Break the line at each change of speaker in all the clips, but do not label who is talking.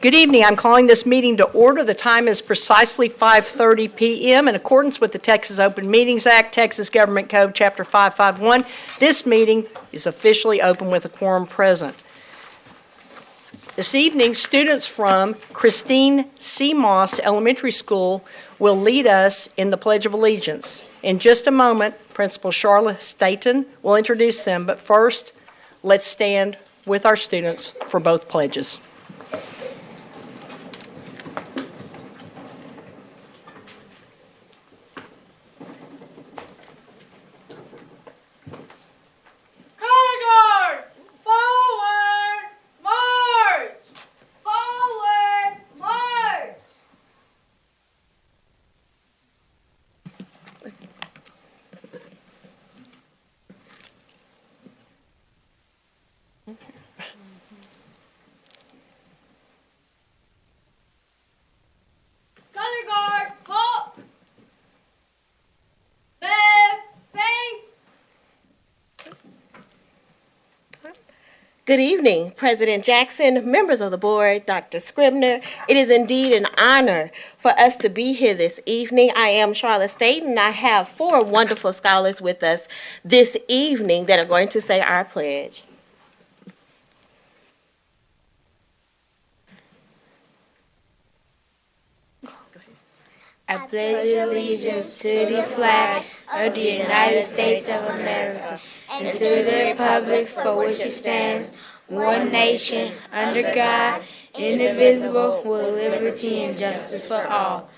Good evening. I'm calling this meeting to order. The time is precisely 5:30 p.m. In accordance with the Texas Open Meetings Act, Texas Government Code, Chapter 551. This meeting is officially open with a quorum present. This evening, students from Christine C. Moss Elementary School will lead us in the Pledge of Allegiance. In just a moment, Principal Charlotte Staten will introduce them, but first, let's stand with our students for both pledges.
Good evening, President Jackson, members of the board, Dr. Scribner. It is indeed an honor for us to be here this evening. I am Charlotte Staten, and I have 4 wonderful scholars with us this evening that are going to say our pledge.
I pledge allegiance to the flag of the United States of America and to the republic for which it stands, one nation, under God, indivisible, with liberty and justice for all.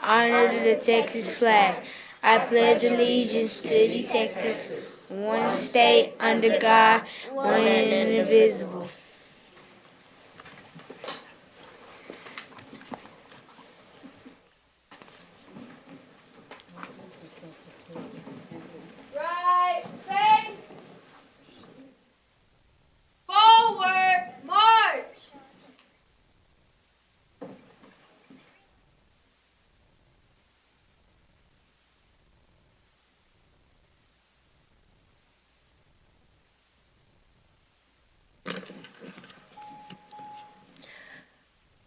Honor to the Texas flag. I pledge allegiance to the Texas, one state, under God, one and indivisible.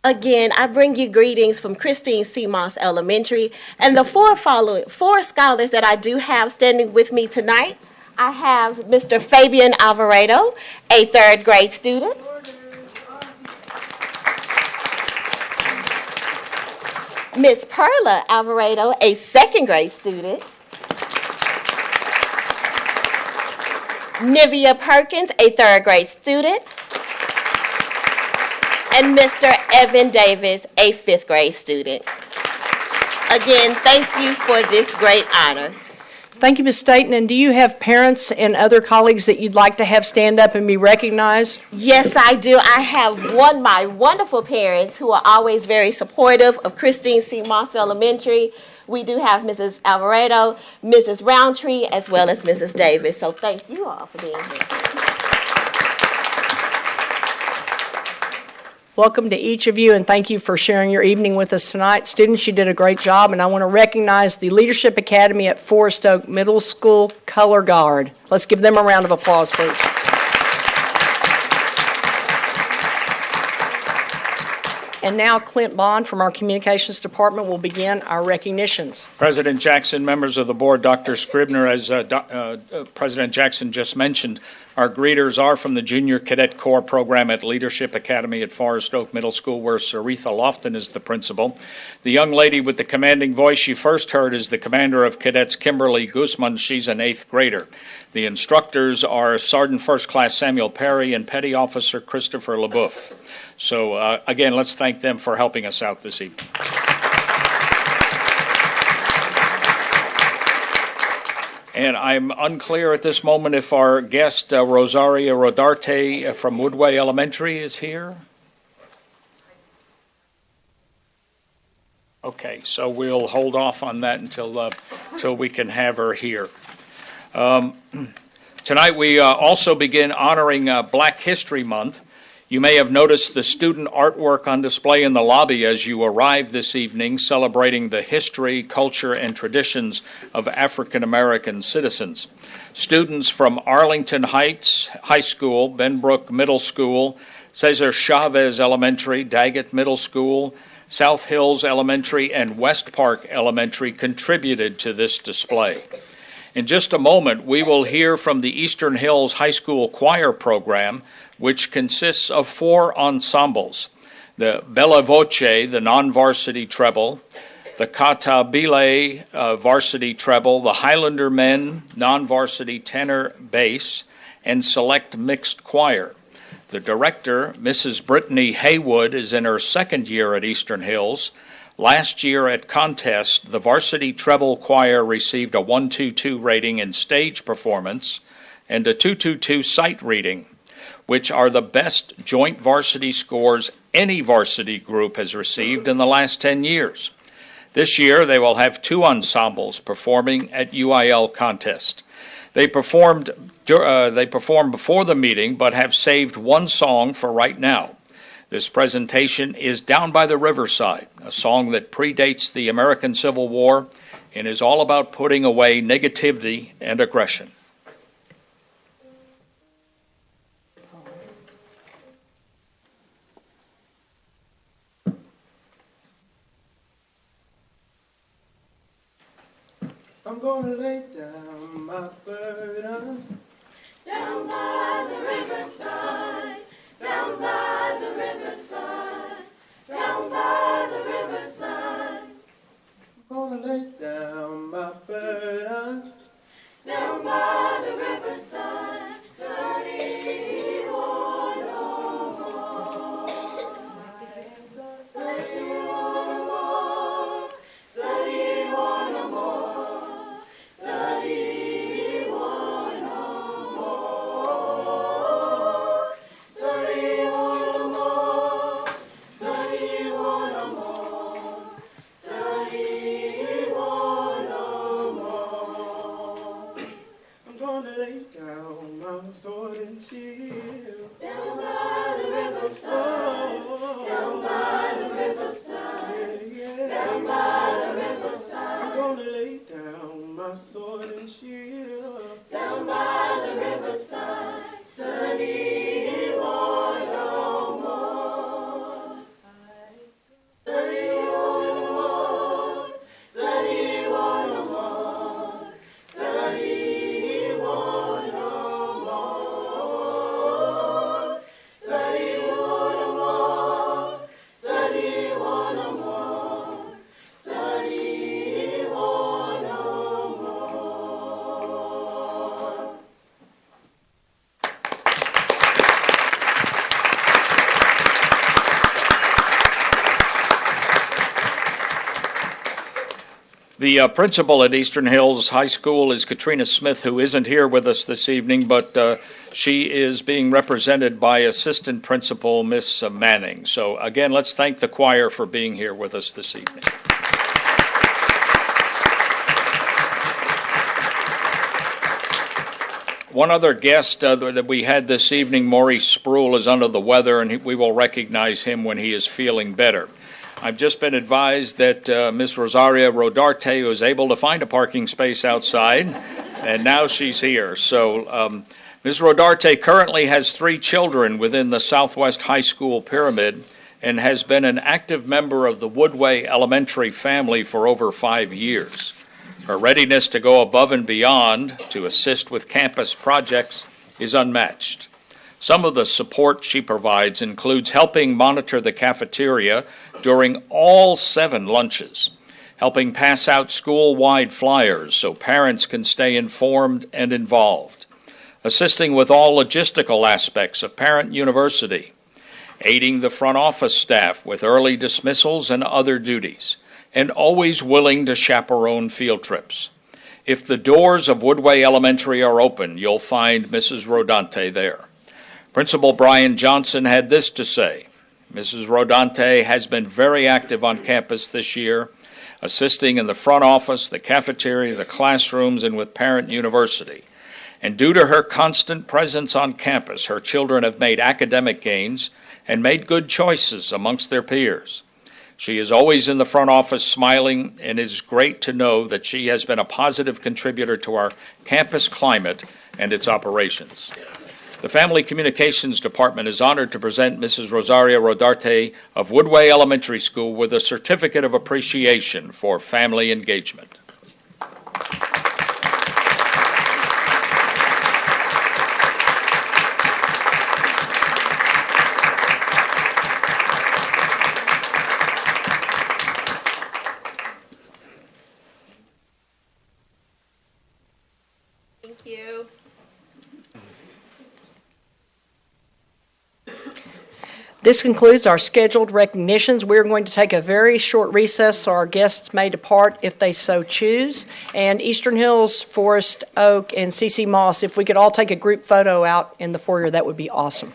Again, I bring you greetings from Christine C. Moss Elementary, and the four scholars that I do have standing with me tonight. I have Mr. Fabian Alvarado, a 3rd grade student. Miss Perla Alvarado, a 2nd grade student. Nivea Perkins, a 3rd grade student. And Mr. Evan Davis, a 5th grade student. Again, thank you for this great honor.
Thank you, Ms. Staten. And do you have parents and other colleagues that you'd like to have stand up and be recognized?
Yes, I do. I have my wonderful parents who are always very supportive of Christine C. Moss Elementary. We do have Mrs. Alvarado, Mrs. Roundtree, as well as Mrs. Davis. So thank you all for being here.
Welcome to each of you, and thank you for sharing your evening with us tonight. Students, you did a great job, and I want to recognize the Leadership Academy at Forest Oak Middle School Color Guard. Let's give them a round of applause, please. And now Clint Bond from our Communications Department will begin our recognitions.
President Jackson, members of the board, Dr. Scribner, as President Jackson just mentioned, our greeters are from the Junior Cadet Corps program at Leadership Academy at Forest Oak Middle School, where Saritha Lofton is the principal. The young lady with the commanding voice you first heard is the commander of cadets, Kimberly Guzman. She's an 8th grader. The instructors are Sergeant First Class Samuel Perry and Petty Officer Christopher LeBoeuf. So again, let's thank them for helping us out this evening. And I'm unclear at this moment if our guest, Rosaria Rodarte from Woodway Elementary, is here. Okay, so we'll hold off on that until we can have her here. Tonight we also begin honoring Black History Month. You may have noticed the student artwork on display in the lobby as you arrived this evening, celebrating the history, culture, and traditions of African American citizens. Students from Arlington Heights High School, Benbrook Middle School, Cesar Chavez Elementary, Daggett Middle School, South Hills Elementary, and West Park Elementary contributed to this display. In just a moment, we will hear from the Eastern Hills High School Choir Program, which consists of 4 ensembles: the Bella Voce, the non-varsity treble, the Catabile varsity treble, the Highlander Men non-varsity tenor bass, and select mixed choir. The director, Mrs. Brittany Haywood, is in her 2nd year at Eastern Hills. Last year at contest, the varsity treble choir received a 122 rating in stage performance and a 222 sight reading, which are the best joint varsity scores any varsity group has received in the last 10 years. This year, they will have 2 ensembles performing at UIL contest. They performed before the meeting, but have saved 1 song for right now. This presentation is Down by the Riverside, a song that predates the American Civil War and is all about putting away negativity and aggression.
I'm gonna lay down my burdens
Down by the riverside, down by the riverside, down by the riverside,
I'm gonna lay down my burdens
down by the riverside, study one no more. Study one more, study one no more, study one no more, study one no more, study one no more, study one no more.
I'm gonna lay down my sword and shield.
Down by the riverside, down by the riverside, down by the riverside,
I'm gonna lay down my sword and shield.
down by the riverside, study one no more. Study one no more, study one no more, study one no more, study one no more, study one no more, study one no more.
The principal at Eastern Hills High School is Katrina Smith, who isn't here with us this evening, but she is being represented by Assistant Principal Miss Manning. So again, let's thank the choir for being here with us this evening. One other guest that we had this evening, Maurice Spruill, is under the weather, and we will recognize him when he is feeling better. I've just been advised that Ms. Rosaria Rodarte was able to find a parking space outside, and now she's here. So Ms. Rodarte currently has 3 children within the Southwest High School pyramid and has been an active member of the Woodway Elementary family for over 5 years. Her readiness to go above and beyond to assist with campus projects is unmatched. Some of the support she provides includes helping monitor the cafeteria during all 7 lunches, helping pass out school-wide flyers so parents can stay informed and involved, assisting with all logistical aspects of Parent University, aiding the front office staff with early dismissals and other duties, and always willing to chaperone field trips. If the doors of Woodway Elementary are open, you'll find Mrs. Rodante there. Principal Brian Johnson had this to say: Mrs. Rodante has been very active on campus this year, assisting in the front office, the cafeteria, the classrooms, and with Parent University. And due to her constant presence on campus, her children have made academic gains and made good choices amongst their peers. She is always in the front office smiling, and it is great to know that she has been a positive contributor to our campus climate and its operations. The Family Communications Department is honored to present Mrs. Rosario Rodarte of Woodway Elementary School with a certificate of appreciation for family engagement.
Thank you.
This concludes our scheduled recognitions. We're going to take a very short recess so our guests may depart if they so choose. And Eastern Hills, Forest Oak, and CC Moss, if we could all take a group photo out in the foyer, that would be awesome.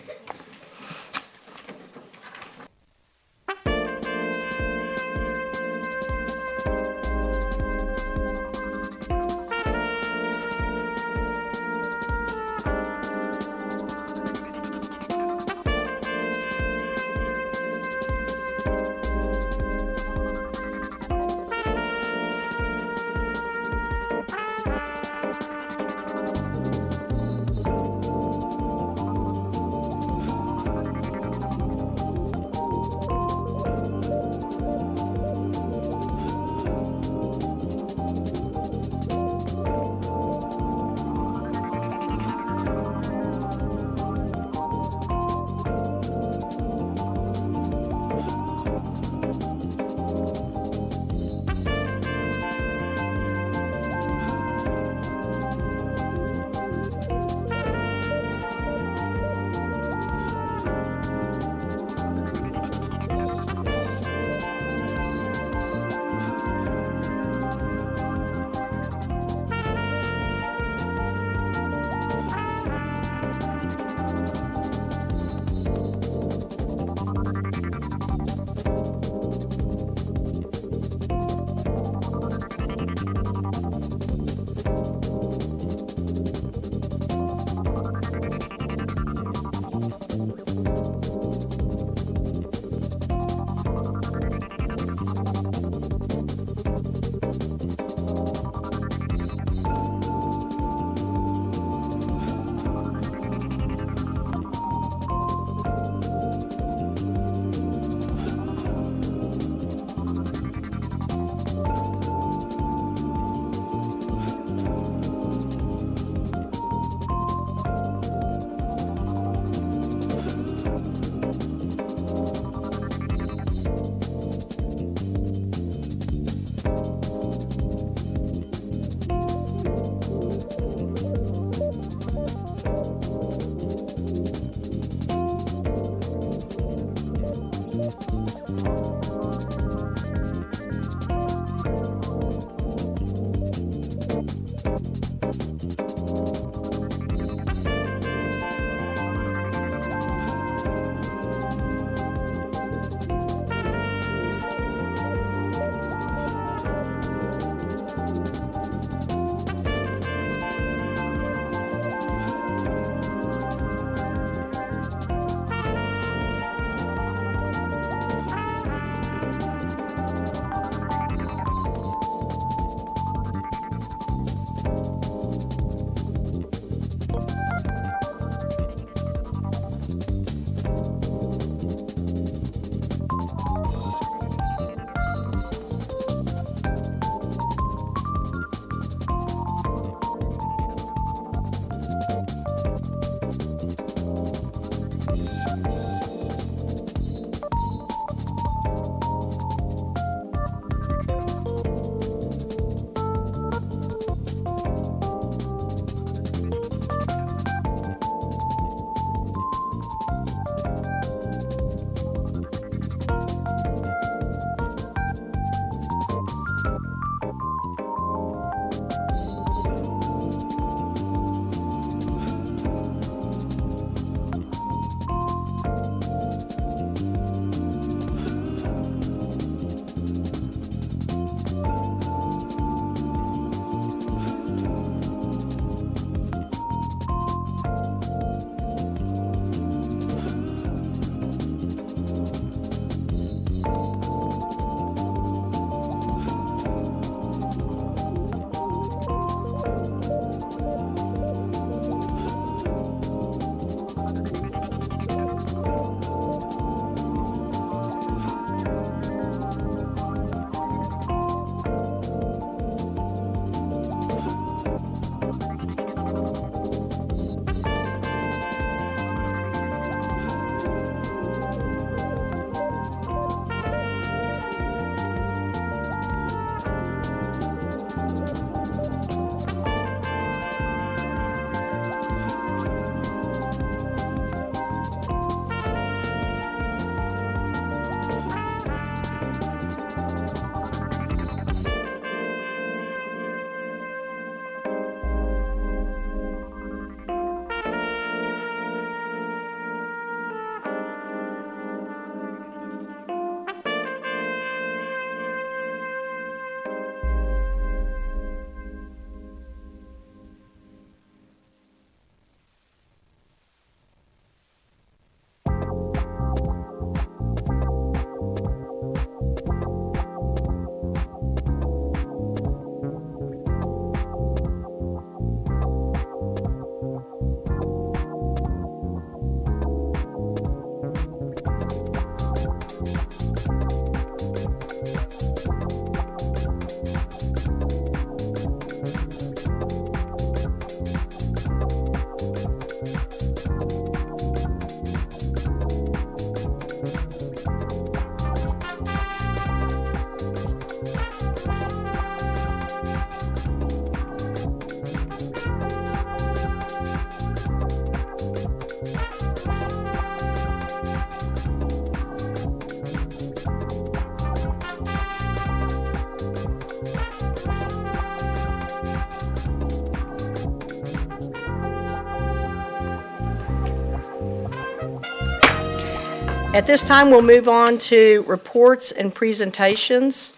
At this time, we'll move on to reports and presentations.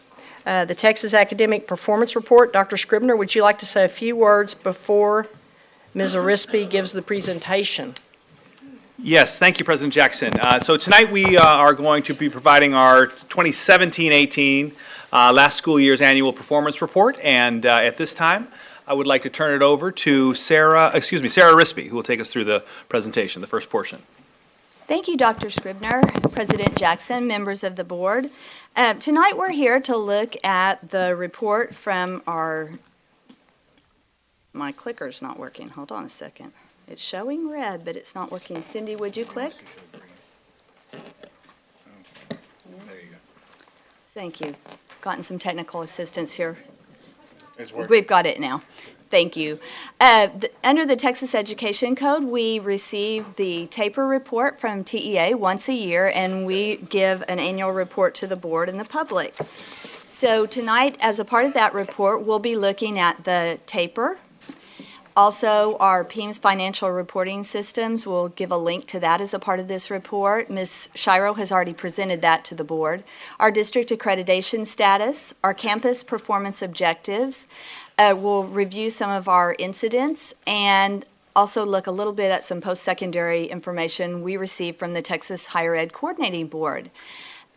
The Texas Academic Performance Report. Dr. Scribner, would you like to say a few words before Ms. Arispe gives the presentation?
Yes, thank you, President Jackson. So tonight we are going to be providing our 2017-18 last school year's annual performance report, and at this time I would like to turn it over to Sarah Arispe, who will take us through the presentation, the first portion.
Thank you, Dr. Scribner, President Jackson, members of the board. Tonight we're here to look at the report from my clicker's not working. Hold on a second. It's showing red, but it's not working. Cindy, would you click?
There you go.
Thank you. Gotten some technical assistance here.
It's working.
We've got it now. Thank you. Under the Texas Education Code, we receive the TAPER report from TEA once a year, and we give an annual report to the board and the public. So tonight, as a part of that report, we'll be looking at the TAPER. Also, our PEIMS financial reporting systems, we'll give a link to that as a part of this report. Ms. Shiro has already presented that to the board. Our district accreditation status, our campus performance objectives. We'll review some of our incidents and also look a little bit at some post-secondary information we received from the Texas Higher Ed Coordinating Board.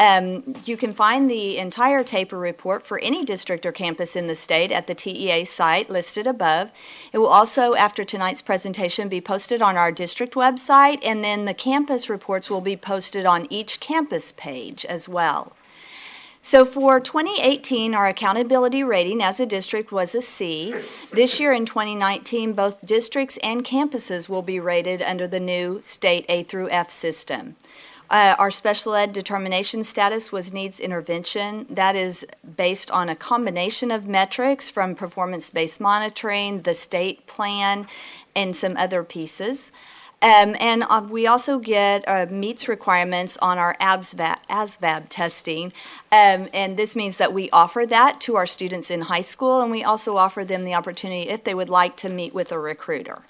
You can find the entire TAPER report for any district or campus in the state at the TEA site listed above. It will also, after tonight's presentation, be posted on our district website, and then the campus reports will be posted on each campus page as well. So for 2018, our accountability rating as a district was a C. This year in 2019, both districts and campuses will be rated under the new state A through F system. Our special ed determination status was needs intervention. That is based on a combination of metrics from performance-based monitoring, the state plan, and some other pieces. And we also get meets requirements on our ASVAB testing, and this means that we offer that to our students in high school, and we also offer them the opportunity if they would like to meet with a recruiter.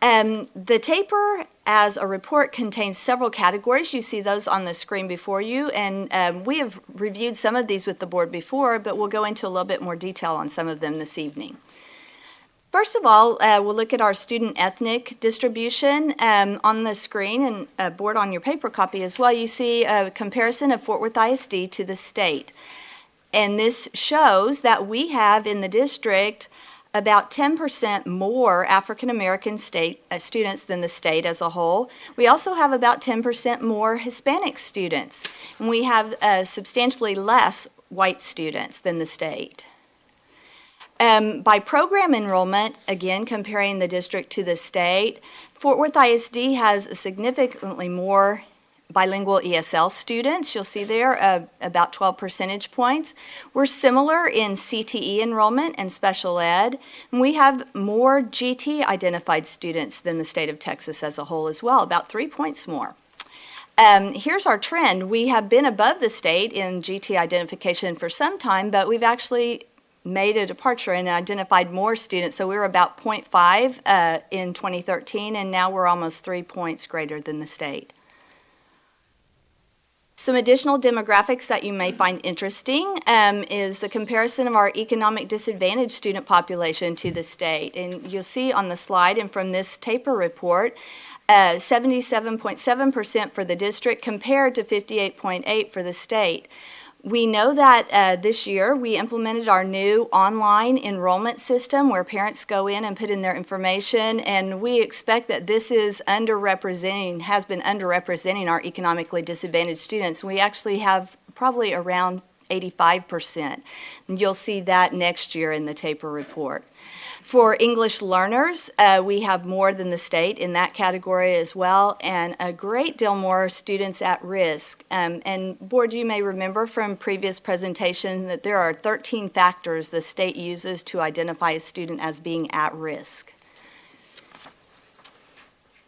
The TAPER as a report contains several categories. You see those on the screen before you, and we have reviewed some of these with the board before, but we'll go into a little bit more detail on some of them this evening. First of all, we'll look at our student ethnic distribution. On the screen and board on your paper copy as well, you see a comparison of Fort Worth ISD to the state. And this shows that we have in the district about 10% more African American students than the state as a whole. We also have about 10% more Hispanic students, and we have substantially less white students than the state. By program enrollment, again, comparing the district to the state, Fort Worth ISD has significantly more bilingual ESL students. You'll see there about 12 percentage points. We're similar in CTE enrollment and special ed, and we have more GT identified students than the state of Texas as a whole as well, about 3 points more. Here's our trend. We have been above the state in GT identification for some time, but we've actually made a departure and identified more students. So we were about 0.5 in 2013, and now we're almost 3 points greater than the state. Some additional demographics that you may find interesting is the comparison of our economic disadvantaged student population to the state. And you'll see on the slide and from this TAPER report, 77.7% for the district compared to 58.8% for the state. We know that this year we implemented our new online enrollment system where parents go in and put in their information, and we expect that this is has been underrepresenting our economically disadvantaged students. We actually have probably around 85%. And you'll see that next year in the TAPER report. For English learners, we have more than the state in that category as well, and a great deal more students at risk. And board, you may remember from previous presentations that there are 13 factors the state uses to identify a student as being at risk.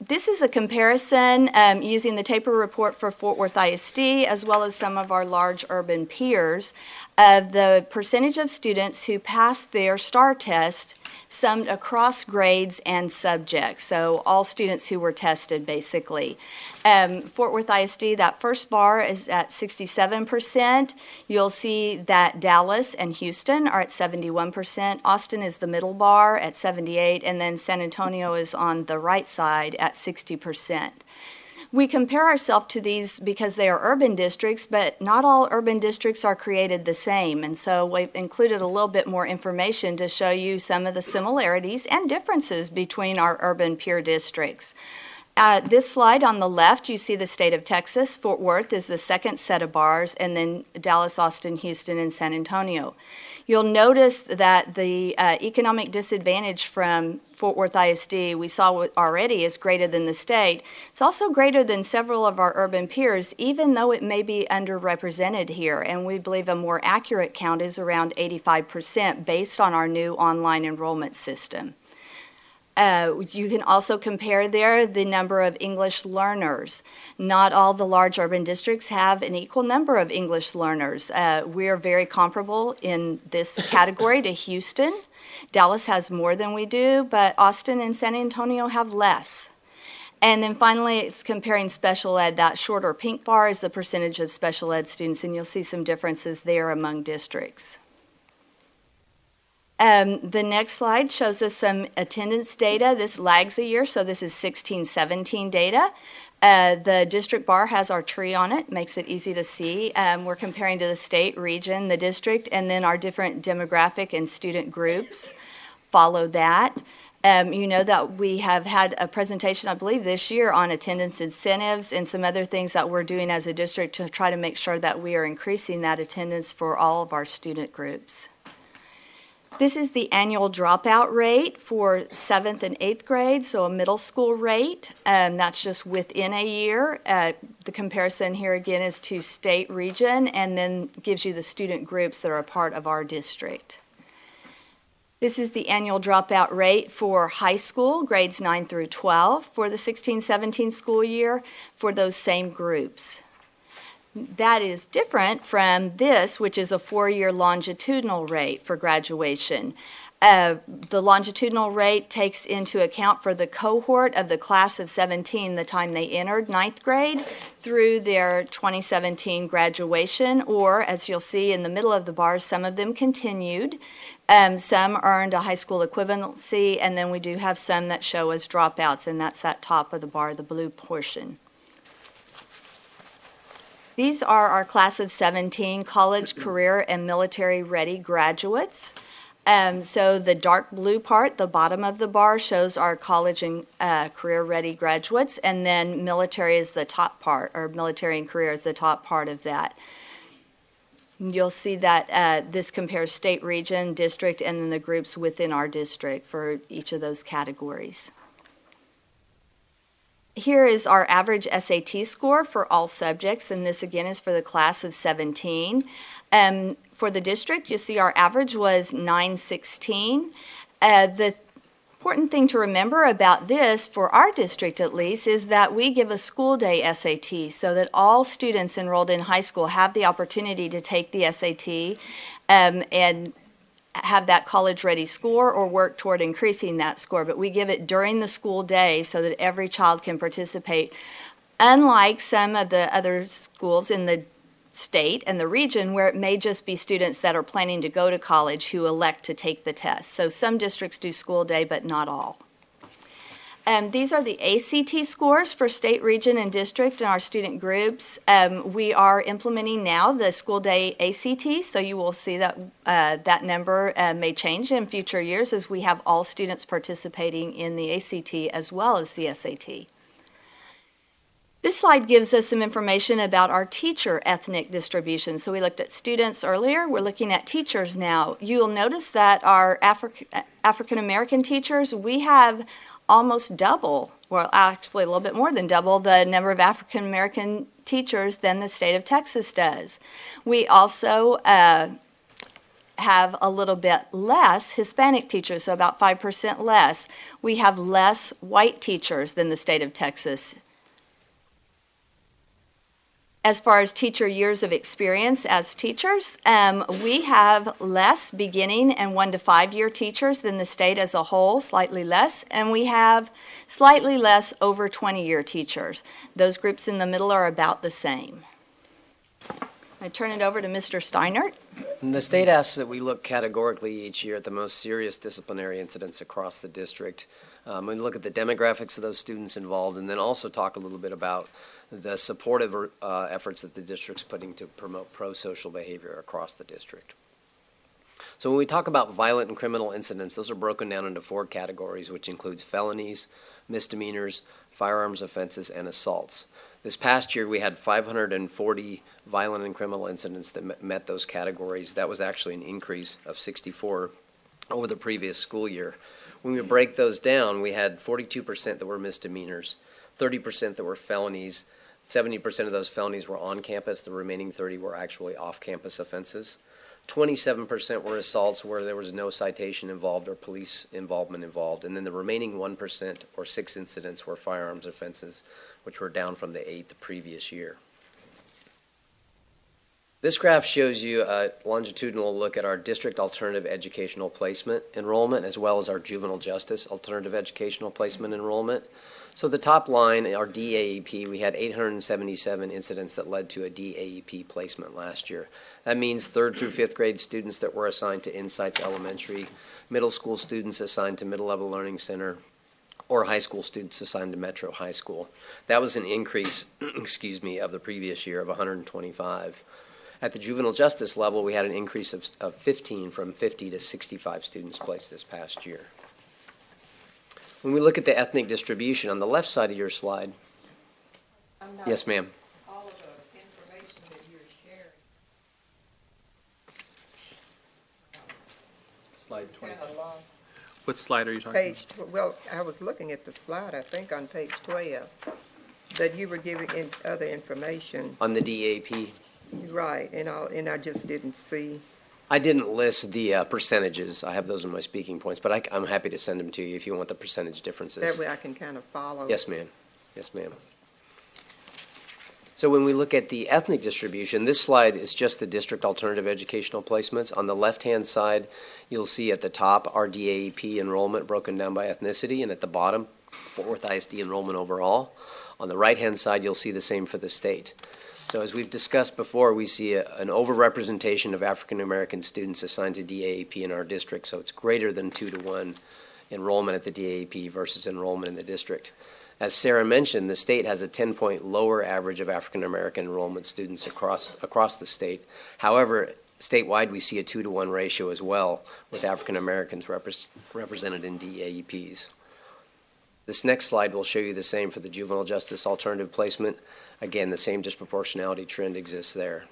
This is a comparison using the TAPER report for Fort Worth ISD as well as some of our large urban peers of the percentage of students who passed their STAR test summed across grades and subjects, so all students who were tested, basically. Fort Worth ISD, that first bar is at 67%. You'll see that Dallas and Houston are at 71%. Austin is the middle bar at 78%, and then San Antonio is on the right side at 60%. We compare ourselves to these because they are urban districts, but not all urban districts are created the same. And so we've included a little bit more information to show you some of the similarities and differences between our urban peer districts. This slide on the left, you see the state of Texas. Fort Worth is the second set of bars, and then Dallas, Austin, Houston, and San Antonio. You'll notice that the economic disadvantage from Fort Worth ISD we saw already is greater than the state. It's also greater than several of our urban peers, even though it may be underrepresented here. And we believe a more accurate count is around 85% based on our new online enrollment system. You can also compare there the number of English learners. Not all the large urban districts have an equal number of English learners. We are very comparable in this category to Houston. Dallas has more than we do, but Austin and San Antonio have less. And then finally, it's comparing special ed. That shorter pink bar is the percentage of special ed students, and you'll see some differences there among districts. The next slide shows us some attendance data. This lags a year, so this is 16-17 data. The district bar has our tree on it, makes it easy to see. We're comparing to the state, region, the district, and then our different demographic and student groups follow that. You know that we have had a presentation, I believe, this year on attendance incentives and some other things that we're doing as a district to try to make sure that we are increasing that attendance for all of our student groups. This is the annual dropout rate for 7th and 8th grade, so a middle school rate. That's just within a year. The comparison here again is to state, region, and then gives you the student groups that are a part of our district. This is the annual dropout rate for high school, grades 9 through 12, for the 16-17 school year for those same groups. That is different from this, which is a 4-year longitudinal rate for graduation. The longitudinal rate takes into account for the cohort of the class of 17, the time they entered 9th grade, through their 2017 graduation, or as you'll see in the middle of the bars, some of them continued. Some earned a high school equivalency, and then we do have some that show as dropouts, and that's that top of the bar, the blue portion. These are our class of 17 college, career, and military-ready graduates. So the dark blue part, the bottom of the bar, shows our college and career-ready graduates, and then military is the top part, or military and career is the top part of that. You'll see that this compares state, region, district, and then the groups within our district for each of those categories. Here is our average SAT score for all subjects, and this again is for the class of 17. For the district, you see our average was 916. The important thing to remember about this, for our district at least, is that we give a school day SAT so that all students enrolled in high school have the opportunity to take the SAT and have that college-ready score or work toward increasing that score. But we give it during the school day so that every child can participate. Unlike some of the other schools in the state and the region where it may just be students that are planning to go to college who elect to take the test. So some districts do school day, but not all. These are the ACT scores for state, region, and district in our student groups. We are implementing now the school day ACT, so you will see that that number may change in future years as we have all students participating in the ACT as well as the SAT. This slide gives us some information about our teacher ethnic distribution. So we looked at students earlier, we're looking at teachers now. You'll notice that our African American teachers, we have almost double, well actually a little bit more than double the number of African American teachers than the state of Texas does. We also have a little bit less Hispanic teachers, so about 5% less. We have less white teachers than the state of Texas. As far as teacher years of experience as teachers, we have less beginning and 1 to 5 year teachers than the state as a whole, slightly less, and we have slightly less over 20-year teachers. Those groups in the middle are about the same. I turn it over to Mr. Steinert.
The state asks that we look categorically each year at the most serious disciplinary incidents across the district. We look at the demographics of those students involved, and then also talk a little bit about the supportive efforts that the district's putting to promote pro-social behavior across the district. So when we talk about violent and criminal incidents, those are broken down into 4 categories, which includes felonies, misdemeanors, firearms offenses, and assaults. This past year, we had 540 violent and criminal incidents that met those categories. That was actually an increase of 64 over the previous school year. When we break those down, we had 42% that were misdemeanors, 30% that were felonies, 70% of those felonies were on campus, the remaining 30 were actually off-campus offenses. 27% were assaults where there was no citation involved or police involvement involved, and then the remaining 1% or 6 incidents were firearms offenses, which were down from the 8 the previous year. This graph shows you a longitudinal look at our district alternative educational placement enrollment as well as our juvenile justice alternative educational placement enrollment. So the top line, our DAEP, we had 877 incidents that led to a DAEP placement last year. That means 3rd through 5th grade students that were assigned to Insights Elementary, middle school students assigned to Middle Level Learning Center, or high school students assigned to Metro High School. That was an increase, of the previous year of 125. At the juvenile justice level, we had an increase of 15 from 50 to 65 students placed this past year. When we look at the ethnic distribution on the left side of your slide. Yes, ma'am.
All of the information that you're sharing.
Slide 20.
Kind of lost.
What slide are you talking about?
Well, I was looking at the slide, I think on page 12, that you were giving other information.
On the DAP.
Right, and I just didn't see.
I didn't list the percentages. I have those in my speaking points, but I'm happy to send them to you if you want the percentage differences.
That way I can kind of follow.
Yes, ma'am. Yes, ma'am. So when we look at the ethnic distribution, this slide is just the district alternative educational placements. On the left-hand side, you'll see at the top our DAEP enrollment broken down by ethnicity, and at the bottom, Fort Worth ISD enrollment overall. On the right-hand side, you'll see the same for the state. So as we've discussed before, we see an overrepresentation of African American students assigned to DAEP in our district, so it's greater than 2-to-1 enrollment at the DAEP versus enrollment in the district. As Sarah mentioned, the state has a 10-point lower average of African American enrollment students across the state. However, statewide we see a 2-to-1 ratio as well, with African Americans represented in DAEPs. This next slide will show you the same for the juvenile justice alternative placement. Again, the same disproportionality trend exists there.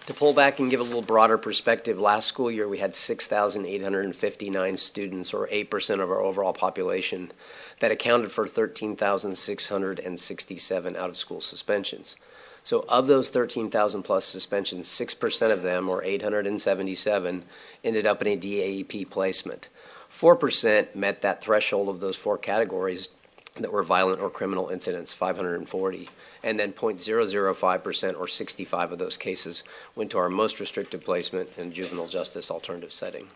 To pull back and give a little broader perspective, last school year we had 6,859 students, or 8% of our overall population, that accounted for 13,667 out-of-school suspensions. So of those 13,000 plus suspensions, 6% of them, or 877, ended up in a DAEP placement. 4% met that threshold of those 4 categories that were violent or criminal incidents, 540. And then 0.005%, or 65 of those cases, went to our most restrictive placement in juvenile justice alternative setting.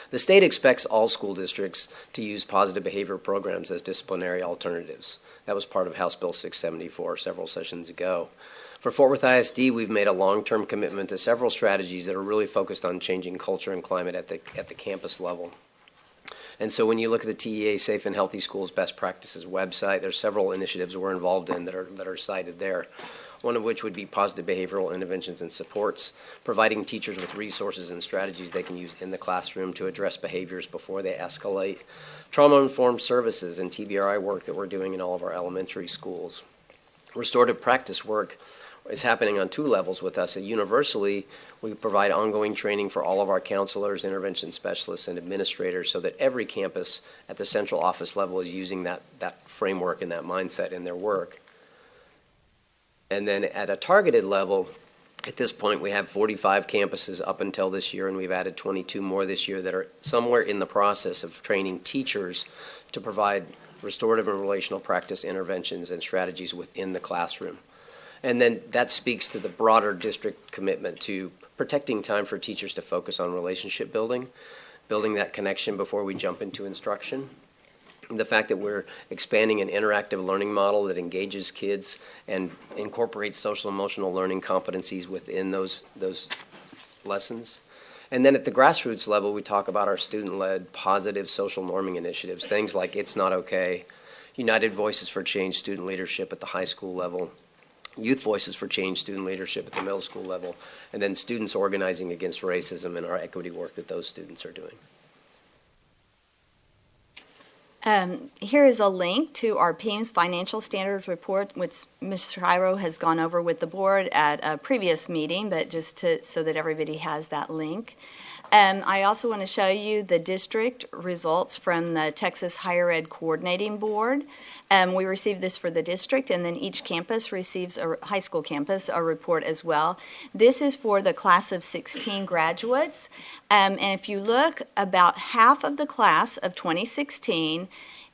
The state expects all school districts to use positive behavior programs as disciplinary alternatives. That was part of House Bill 674 several sessions ago. For Fort Worth ISD, we've made a long-term commitment to several strategies that are really focused on changing culture and climate at the campus level. And so when you look at the TEA Safe and Healthy Schools Best Practices website, there's several initiatives we're involved in that are cited there. One of which would be positive behavioral interventions and supports, providing teachers with resources and strategies they can use in the classroom to address behaviors before they escalate. Trauma-informed services and TBRI work that we're doing in all of our elementary schools. Restorative practice work is happening on 2 levels with us. Universally, we provide ongoing training for all of our counselors, intervention specialists, and administrators so that every campus at the central office level is using that framework and that mindset in their work. And then at a targeted level, At this point, we have 45 campuses up until this year, and we've added 22 more this year that are somewhere in the process of training teachers to provide restorative and relational practice interventions and strategies within the classroom. And then that speaks to the broader district commitment to protecting time for teachers to focus on relationship building, building that connection before we jump into instruction. The fact that we're expanding an interactive learning model that engages kids and incorporates social emotional learning competencies within those lessons. And then at the grassroots level, we talk about our student-led positive social norming initiatives, things like It's Not Okay, United Voices for Change student leadership at the high school level, Youth Voices for Change student leadership at the middle school level, and then students organizing against racism and our equity work that those students are doing.
Here is a link to our PEIMS Financial Standards Report, which Ms. Shiro has gone over with the board at a previous meeting, but just so that everybody has that link. I also want to show you the district results from the Texas Higher Ed Coordinating Board. We received this for the district, and then each campus receives, a high school campus, a report as well. This is for the class of 16 graduates. And if you look, about half of the class of 2016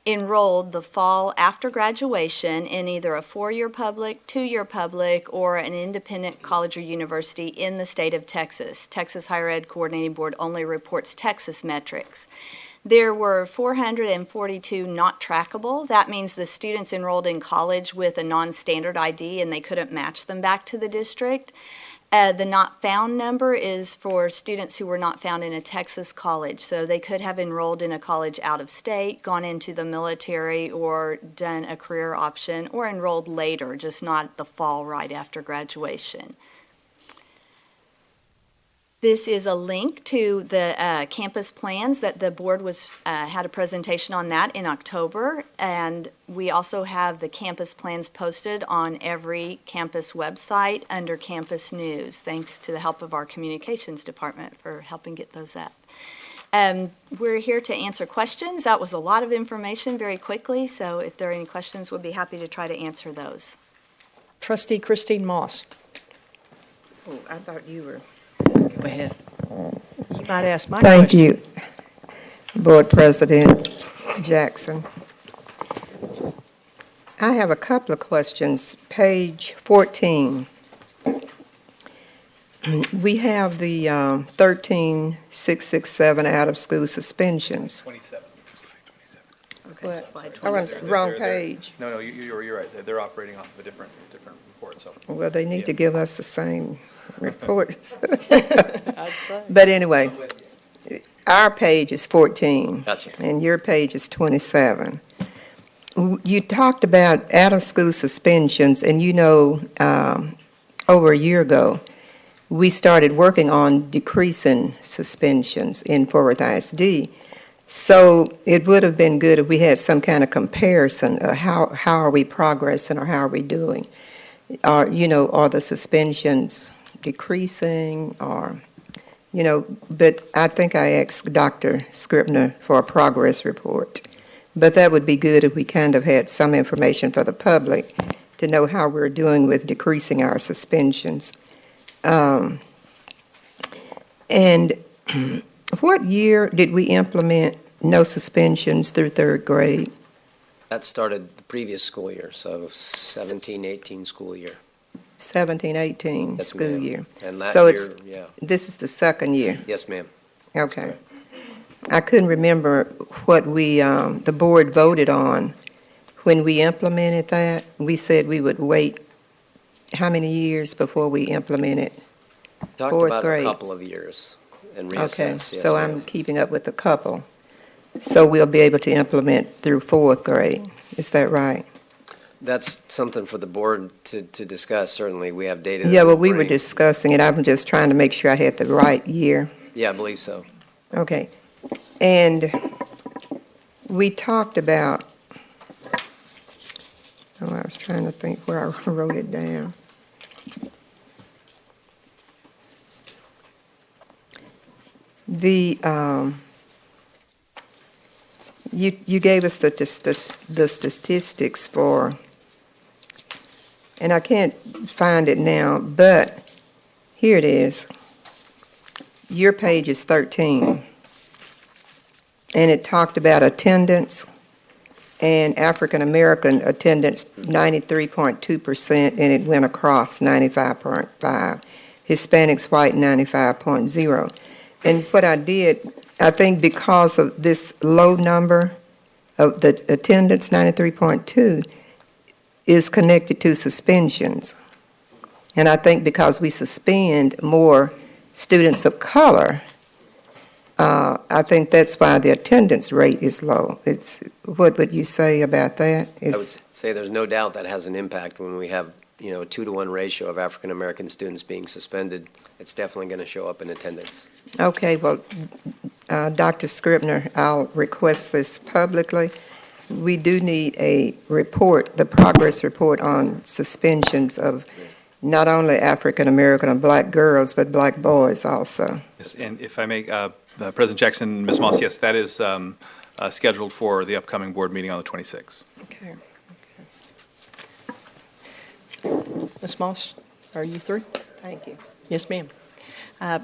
enrolled the fall after graduation in either a 4-year public, 2-year public, or an independent college or university in the state of Texas. Texas Higher Ed Coordinating Board only reports Texas metrics. There were 442 not trackable. That means the students enrolled in college with a non-standard ID and they couldn't match them back to the district. The not found number is for students who were not found in a Texas college. So they could have enrolled in a college out of state, gone into the military, or done a career option, or enrolled later, just not the fall right after graduation. This is a link to the campus plans that the board had a presentation on that in October, and we also have the campus plans posted on every campus website under campus news, thanks to the help of our communications department for helping get those up. We're here to answer questions. That was a lot of information very quickly, so if there are any questions, we'll be happy to try to answer those.
Trustee Christine Moss.
Oh, I thought you were.
Go ahead. You might ask my
Thank
question.
you, Board President Jackson. I have a couple of questions. Page 14. We have the 13,667 out-of-school suspensions.
27.
What? Oh, I'm wrong page.
No, you're right. They're operating off of a different report, so.
Well, they need to give us the same reports.
I'd say.
But anyway, our page is 14.
Gotcha.
And your page is 27. You talked about out-of-school suspensions, and over a year ago, we started working on decreasing suspensions in Fort Worth ISD. So it would have been good if we had some kind of comparison of how are we progressing or how are we doing? Are the suspensions decreasing or, but I think I asked Dr. Scribner for a progress report. But that would be good if we kind of had some information for the public to know how we're doing with decreasing our suspensions. And what year did we implement no suspensions through third grade?
That started the previous school year, so 17-18 school year.
17-18
Yes,
school
ma'am.
year.
And that
So
year, yeah.
This is the second year?
Yes, ma'am. That's
Okay.
correct.
I couldn't remember what the board voted on when we implemented that. We said we would wait how many years before we implemented?
Talked
Fourth
about
grade.
a couple of years and
Okay,
reassess. Yes,
so
ma'am.
I'm keeping up with a couple. So we'll be able to implement through fourth grade. Is that right?
That's something for the board to discuss, certainly. We have data. that
Yeah, well,
would
we were
bring-
discussing it. I'm just trying to make sure I had the right year.
Yeah, I believe so.
Okay. And we talked about, I was trying to think where I wrote it down. You gave us the statistics for, and I can't find it now, but Here it is. Your page is 13. And it talked about attendance and African-American attendance, 93.2%, and it went across 95.5. Hispanics, white, 95.0. And what I did, I think because of this low number of the attendance, 93.2, is connected to suspensions. And I think because we suspend more students of color, I think that's why the attendance rate is low. What would you say about that?
I would say there's no doubt that has an impact when we have, a 2-to-1 ratio of African-American students being suspended. It's definitely going to show up in attendance.
Okay, well, Dr. Scribner, I'll request this publicly. We do need a report, the progress report on suspensions of not only African-American and black girls, but black boys also.
Yes, and if I may, President Jackson, Ms. Moss, yes, that is scheduled for the upcoming board meeting on the 26th.
Okay. Ms. Moss, are you through?
Thank you.
Yes, ma'am. I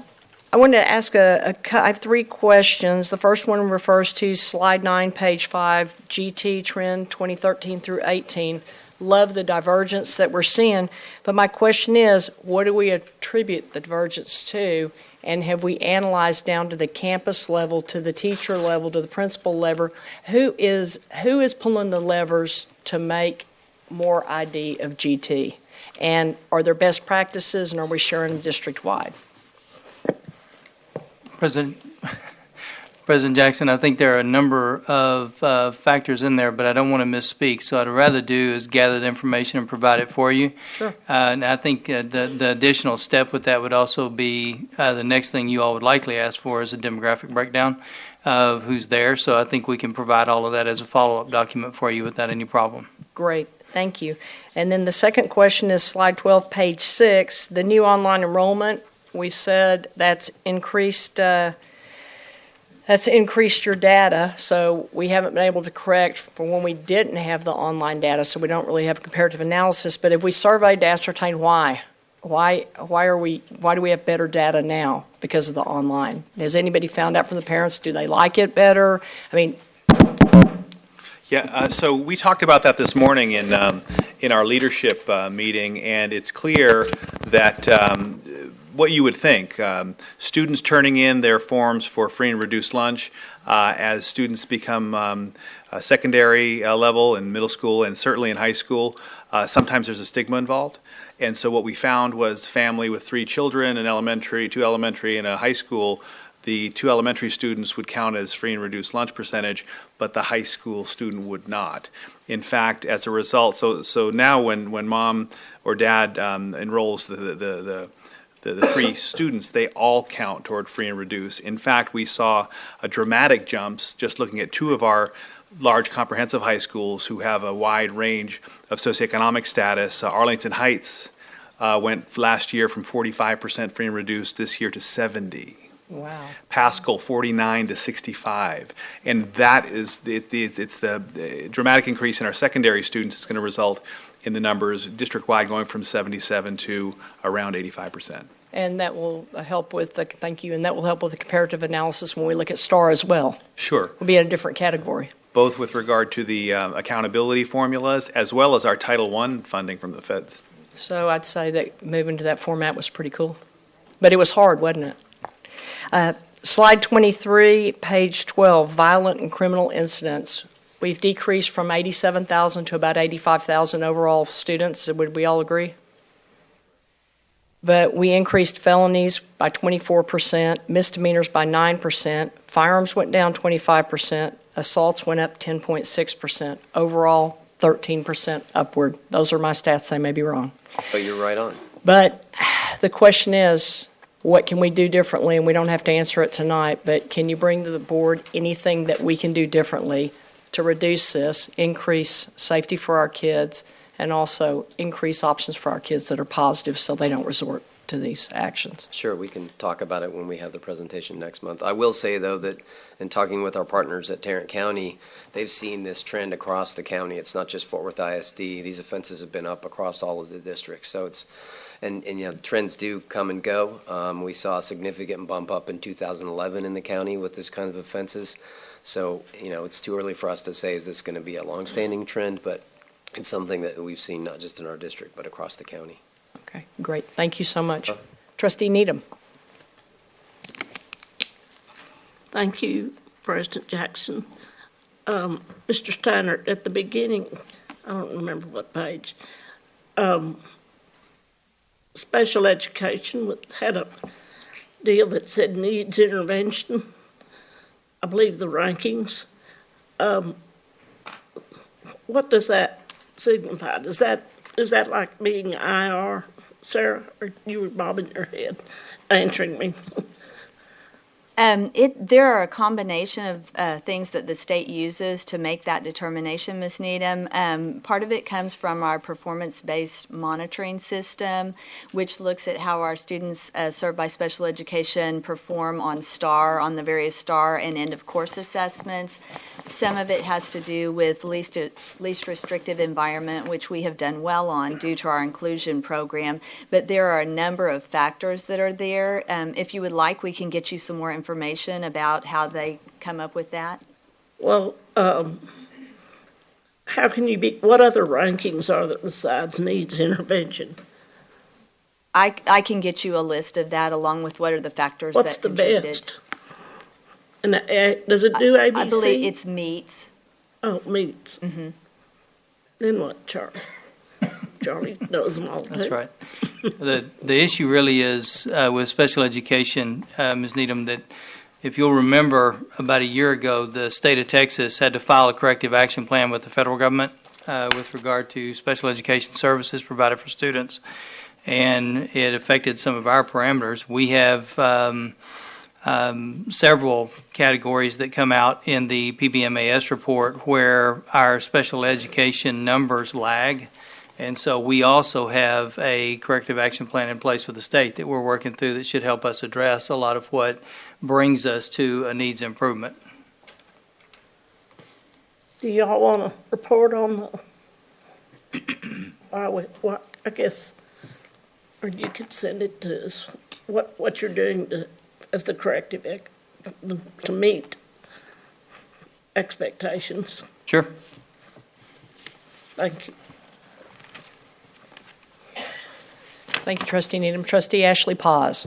wanted to ask I have 3 questions. The first one refers to slide 9, page 5, GT trend 2013 through 18. Love the divergence that we're seeing, but my question is, what do we attribute the divergence to? And have we analyzed down to the campus level, to the teacher level, to the principal level? Who is pulling the levers to make more ID of GT? And are there best practices, and are we sharing them district-wide?
President Jackson, I think there are a number of factors in there, but I don't want to misspeak. So I'd rather do is gather the information and provide it for you.
Sure.
And I think the additional step with that would also be the next thing you all would likely ask for is a demographic breakdown of who's there. So I think we can provide all of that as a follow-up document for you without any problem.
Great, thank you. And then the second question is slide 12, page 6, the new online enrollment. We said that's increased your data, so we haven't been able to correct for when we didn't have the online data, so we don't really have comparative analysis. But if we surveyed to ascertain why do we have better data now because of the online? Has anybody found out from the parents? Do they like it better? I mean,
Yeah, so we talked about that this morning in our leadership meeting, and it's clear that what you would think, students turning in their forms for free and reduced lunch as students become secondary level in middle school and certainly in high school, sometimes there's a stigma involved. And so what we found was family with 3 children, two elementary, and a high school. The 2 elementary students would count as free and reduced lunch percentage, but the high school student would not. In fact, as a result, so now when mom or dad enrolls the 3 students, they all count toward free and reduced. In fact, we saw a dramatic jumps just looking at 2 of our large comprehensive high schools who have a wide range of socioeconomic status. Arlington Heights went last year from 45% free and reduced this year to 70%.
wow.
Pascal 49 to 65, and that is it's the dramatic increase in our secondary students is going to result in the numbers district-wide going from 77 to around 85%.
And that will help with thank you, and that will help with the comparative analysis when we look at STAR as well.
Sure.
We'll be in a different category.
Both with regard to the accountability formulas as well as our Title I funding from the feds.
So I'd say that moving to that format was pretty cool. But it was hard, wasn't it? Slide 23, page 12, violent and criminal incidents. We've decreased from 87,000 to about 85,000 overall students. Would we all agree? But we increased felonies by 24%, misdemeanors by 9%, firearms went down 25%, assaults went up 10.6%, overall 13% upward. Those are my stats, they may be wrong.
But you're right on.
But the question is, what can we do differently? And we don't have to answer it tonight, but can you bring to the board anything that we can do differently to reduce this, increase safety for our kids, and also increase options for our kids that are positive so they don't resort to these actions?
Sure, we can talk about it when we have the presentation next month. I will say, though, that in talking with our partners at Tarrant County, they've seen this trend across the county. It's not just Fort Worth ISD. These offenses have been up across all of the districts. So And trends do come and go. We saw a significant bump up in 2011 in the county with this kind of offenses. So, it's too early for us to say, is this going to be a longstanding trend? But it's something that we've seen not just in our district, but across the county.
Okay, great. Thank you so much. Trustee Needham.
Thank you, President Jackson. Mr. Steiner, at the beginning, I don't remember what page, special education had a deal that said needs intervention. I believe the rankings. What does that signify? Is that like being IR, Sarah, or you were bobbing your head answering me?
There are a combination of things that the state uses to make that determination, Ms. Needham. Part of it comes from our performance-based monitoring system, which looks at how our students served by special education perform on the various STAR and end-of-course assessments. Some of it has to do with least restrictive environment, which we have done well on due to our inclusion program. But there are a number of factors that are there. If you would like, we can get you some more information about how they come up with that.
Well, how can you what other rankings are there besides needs intervention?
I can get you a list of that along with what are the factors
What's
that
the
contributed.
best? And does it do ABC?
I believe it's meets.
Oh, meets.
Mm-hmm.
Then what, Charlie? Charlie knows them all.
That's
too.
right. The issue really is with special education, Ms. Needham, that if you'll remember, about a year ago, the state of Texas had to file a corrective action plan with the federal government with regard to special education services provided for students, and it affected some of our parameters. We have several categories that come out in the PBMAS report where our special education numbers lag. And so we also have a corrective action plan in place with the state that we're working through that should help us address a lot of what brings us to a needs improvement.
Do y'all want to report on the, I guess, or you could send it to us, what you're doing as the corrective to meet expectations?
Sure.
Thank you.
Thank you, Trustee Needham. Trustee Ashley Paz.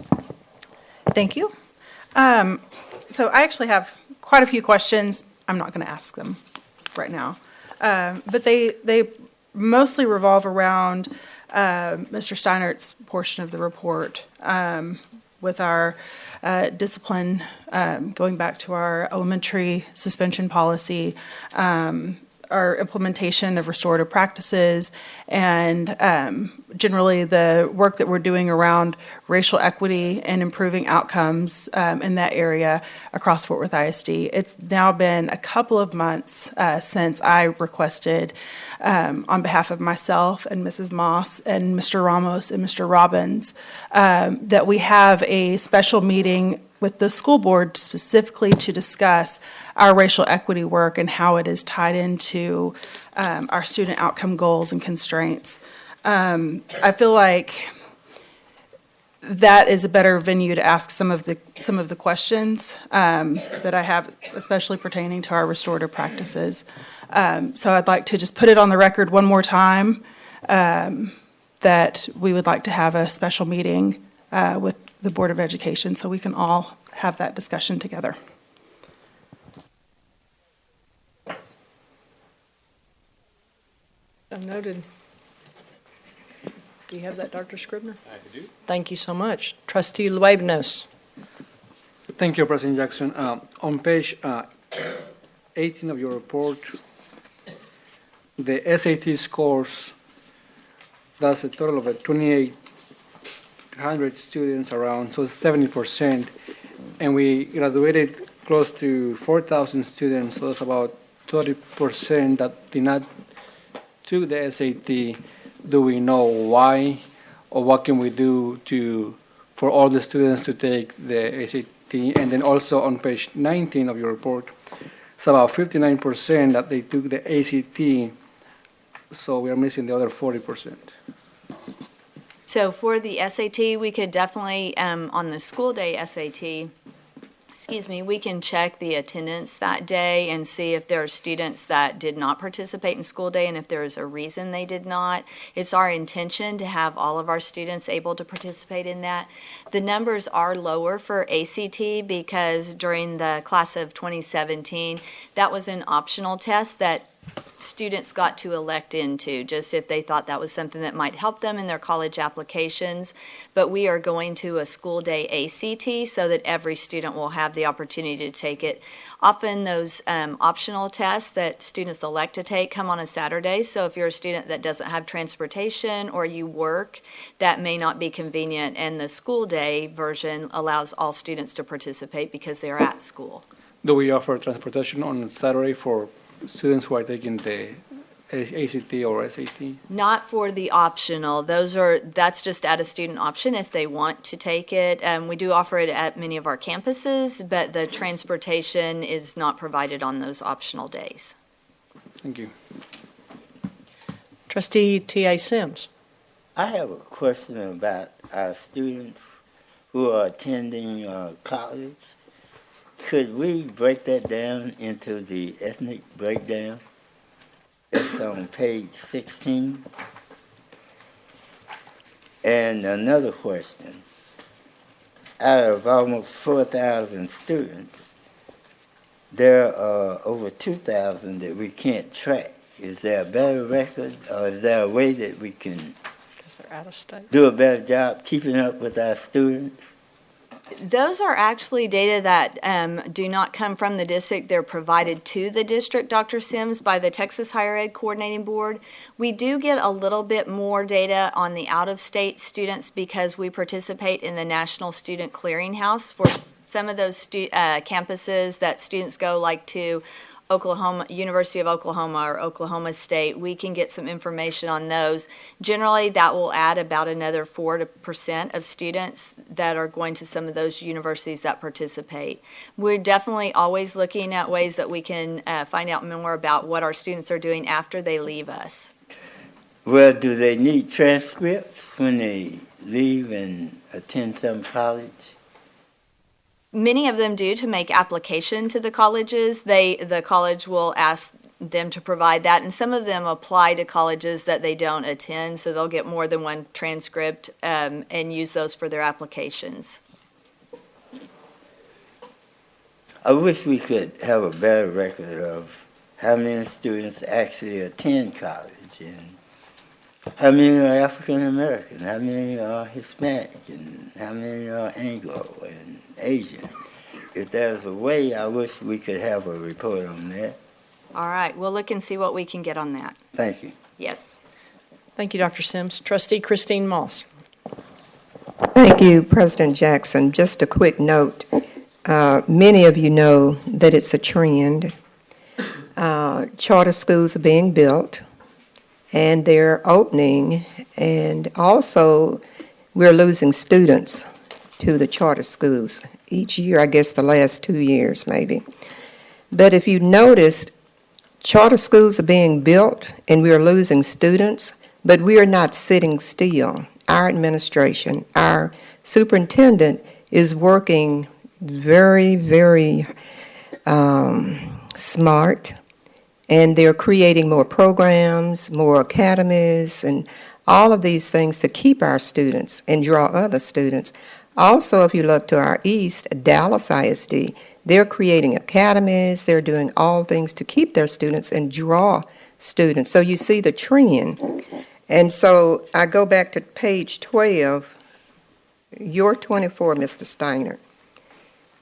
Thank you. So I actually have quite a few questions. I'm not going to ask them right now. But they mostly revolve around Mr. Steinert's portion of the report with our discipline, going back to our elementary suspension policy, our implementation of restorative practices, and generally the work that we're doing around racial equity and improving outcomes in that area across Fort Worth ISD. It's now been a couple of months since I requested on behalf of myself and Mrs. Moss and Mr. Ramos and Mr. Robbins that we have a special meeting with the school board specifically to discuss our racial equity work and how it is tied into our student outcome goals and constraints. I feel like that is a better venue to ask some of the questions that I have, especially pertaining to our restorative practices. So I'd like to just put it on the record one more time that we would like to have a special meeting with the Board of Education so we can all have that discussion together.
Noted. Do you have that, Dr. Scribner?
I do.
Thank you so much. Trustee Luebnos.
Thank you, President Jackson. On page 18 of your report, the SAT scores, that's a total of 2,800 students around, so 70%. And we graduated close to 4,000 students, so that's about 30% that did not took the SAT. Do we know why, or what can we do for all the students to take the SAT? And then also on page 19 of your report, it's about 59% that they took the ACT, so we are missing the other 40%.
So for the SAT, we could definitely, on the school day SAT, we can check the attendance that day and see if there are students that did not participate in school day and if there is a reason they did not. It's our intention to have all of our students able to participate in that. The numbers are lower for ACT because during the class of 2017, that was an optional test that students got to elect into, just if they thought that was something that might help them in their college applications. But we are going to a school day ACT so that every student will have the opportunity to take it. Often those optional tests that students elect to take come on a Saturday, so if you're a student that doesn't have transportation or you work, that may not be convenient, and the school day version allows all students to participate because they're at school.
Do we offer transportation on Saturday for students who are taking the ACT or SAT?
Not for the optional. That's just at a student option if they want to take it. We do offer it at many of our campuses, but the transportation is not provided on those optional days.
Thank you.
Trustee T.A. Sims.
I have a question about our students who are attending college. Could we break that down into the ethnic breakdown? It's on page 16. And another question. Out of almost 4,000 students, there are over 2,000 that we can't track. Is there a better record, or is there a way that we can
They're out of state.
do a better job keeping up with our students?
Those are actually data that do not come from the district. They're provided to the district, Dr. Sims, by the Texas Higher Ed Coordinating Board. We do get a little bit more data on the out-of-state students because we participate in the National Student Clearinghouse for some of those campuses that students go, like to Oklahoma, University of Oklahoma or Oklahoma State. We can get some information on those. Generally, that will add about another 4% of students that are going to some of those universities that participate. We're definitely always looking at ways that we can find out more about what our students are doing after they leave us.
Well, do they need transcripts when they leave and attend some college?
Many of them do to make application to the colleges. The college will ask them to provide that, and some of them apply to colleges that they don't attend, so they'll get more than one transcript and use those for their applications.
I wish we could have a better record of how many students actually attend college, and how many are African American, how many are Hispanic, and how many are Anglo and Asian. If there's a way, I wish we could have a report on that.
All right, we'll look and see what we can get on that.
Thank you.
Yes.
Thank you, Dr. Sims. Trustee Christine Moss.
Thank you, President Jackson. Just a quick note. Many of you know that it's a trend. Charter schools are being built, and they're opening, and also we're losing students to the charter schools each year, I guess the last 2 years maybe. But if you noticed, charter schools are being built and we are losing students, but we are not sitting still. Our administration, our superintendent is working very, very smart, and they're creating more programs, more academies, and all of these things to keep our students and draw other students. Also, if you look to our east, Dallas ISD, they're creating academies, they're doing all things to keep their students and draw students. So you see the trend. And so I go back to page 12, your 24, Mr. Steiner.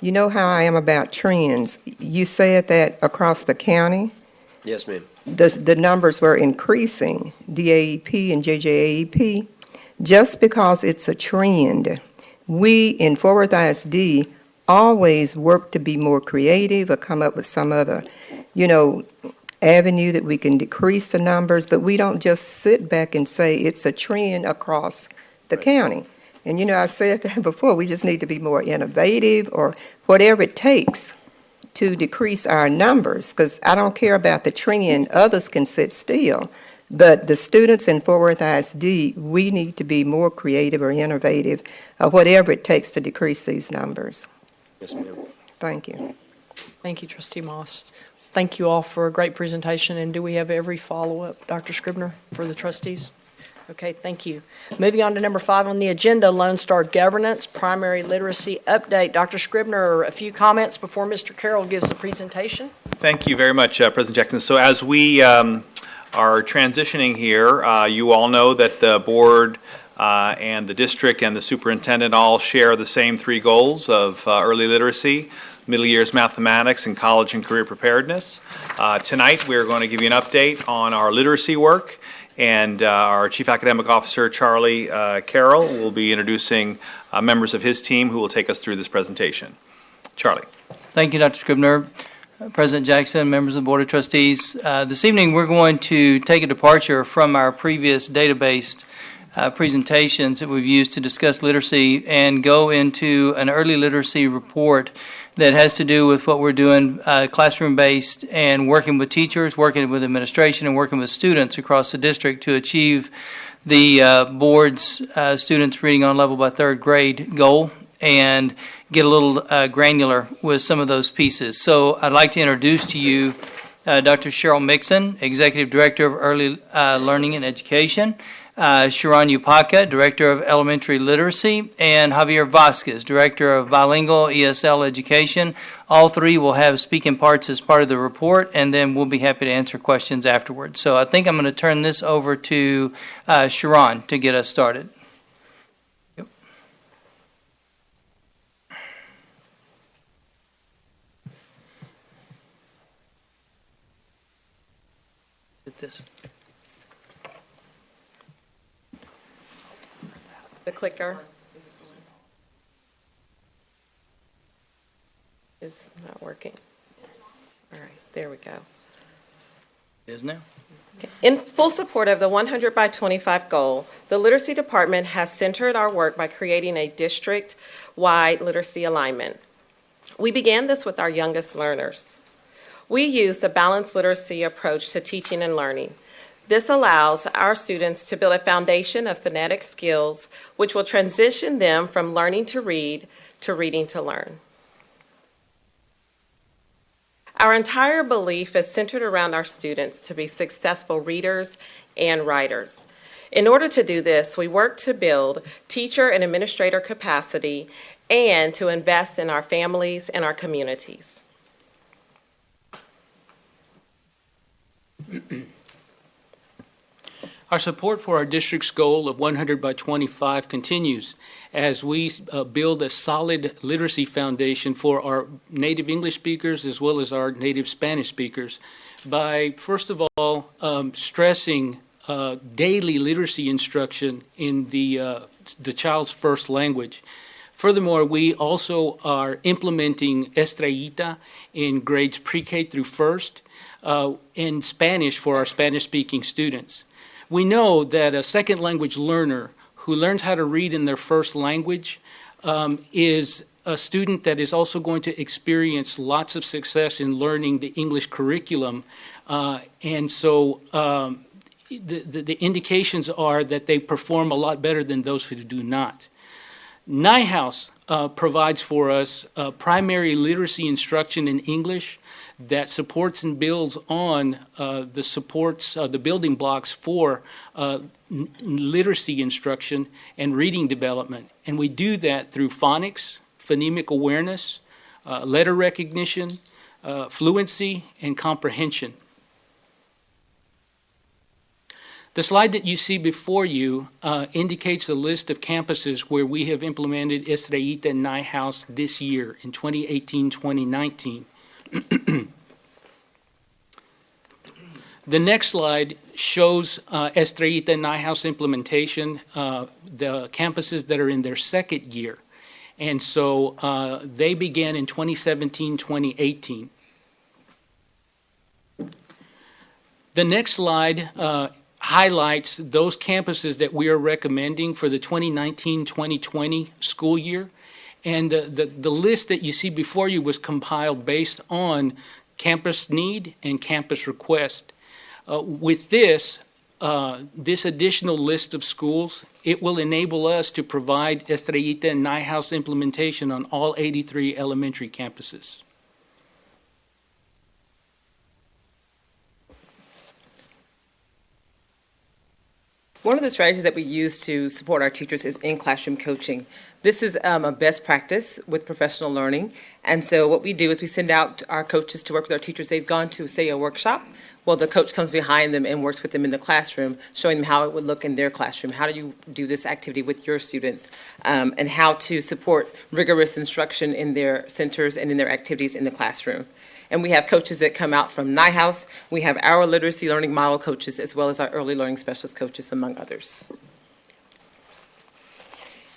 You know how I am about trends. You said that across the county,
Yes, ma'am.
the numbers were increasing, DAEP and JJAEP, just because it's a trend. We in Fort Worth ISD always work to be more creative or come up with some other, avenue that we can decrease the numbers, but we don't just sit back and say it's a trend across the county. And I said that before, we just need to be more innovative or whatever it takes to decrease our numbers, because I don't care about the trend. Others can sit still, But the students in Fort Worth ISD, we need to be more creative or innovative, whatever it takes to decrease these numbers.
Yes, ma'am.
Thank you.
Thank you, Trustee Moss. Thank you all for a great presentation, and do we have every follow-up, Dr. Scribner, for the trustees? Okay, thank you. Moving on to number 5 on the agenda, Lone Star Governance, Primary Literacy Update. Dr. Scribner, a few comments before Mr. Carroll gives the presentation.
Thank you very much, President Jackson. So as we are transitioning here, you all know that the board and the district and the superintendent all share the same 3 goals of early literacy, middle years mathematics, and college and career preparedness. Tonight, we're going to give you an update on our literacy work, and our Chief Academic Officer, Charlie Carroll, will be introducing members of his team who will take us through this presentation. Charlie.
Thank you, Dr. Scribner. President Jackson, members of the Board of Trustees. This evening, we're going to take a departure from our previous database presentations that we've used to discuss literacy and go into an early literacy report that has to do with what we're doing classroom-based and working with teachers, working with administration, and working with students across the district to achieve the board's students reading on level by 3rd grade goal and get a little granular with some of those pieces. So I'd like to introduce to you Dr. Cheryl Mixon, Executive Director of Early Learning and Education, Sharon Upaka, Director of Elementary Literacy, and Javier Vasquez, Director of Bilingual ESL Education. All 3 will have speaking parts as part of the report, and then we'll be happy to answer questions afterwards. So I think I'm going to turn this over to Sharon to get us started. Yep. This.
The clicker is not working. All right, there we go.
It is now.
In full support of the 100 by 25 goal, the Literacy Department has centered our work by creating a district-wide literacy alignment. We began this with our youngest learners. We use the balanced literacy approach to teaching and learning. This allows our students to build a foundation of phonetic skills, which will transition them from learning to read to reading to learn. Our entire belief is centered around our students to be successful readers and writers. In order to do this, we work to build teacher and administrator capacity and to invest in our families and our communities.
Our support for our district's goal of 100 by 25 continues as we build a solid literacy foundation for our native English speakers as well as our native Spanish speakers by, first of all, stressing daily literacy instruction in the child's first language. Furthermore, we also are implementing Estrellita in grades pre-K through first in Spanish for our Spanish-speaking students. We know that a second language learner who learns how to read in their first language is a student that is also going to experience lots of success in learning the English curriculum. And so the indications are that they perform a lot better than those who do not. NIHOUSE provides for us primary literacy instruction in English that supports and builds on the building blocks for literacy instruction and reading development. And we do that through phonics, phonemic awareness, letter recognition, fluency, and comprehension. The slide that you see before you indicates the list of campuses where we have implemented Estrellita and NIHOUSE this year in 2018-2019. The next slide shows Estrellita and NIHOUSE implementation, the campuses that are in their second year. And so they began in 2017-2018. The next slide highlights those campuses that we are recommending for the 2019-2020 school year. And the list that you see before you was compiled based on campus need and campus request. With this, this additional list of schools, it will enable us to provide Estrellita and NIHOuse implementation on all 83 elementary campuses.
One of the strategies that we use to support our teachers is in-classroom coaching. This is a best practice with professional learning. And so what we do is we send out our coaches to work with our teachers. They've gone to, say, a workshop. Well, the coach comes behind them and works with them in the classroom, showing them how it would look in their classroom. How do you do this activity with your students? And how to support rigorous instruction in their centers and in their activities in the classroom. And we have coaches that come out from NIHOuse. We have our literacy learning model coaches, as well as our early learning specialist coaches, among others.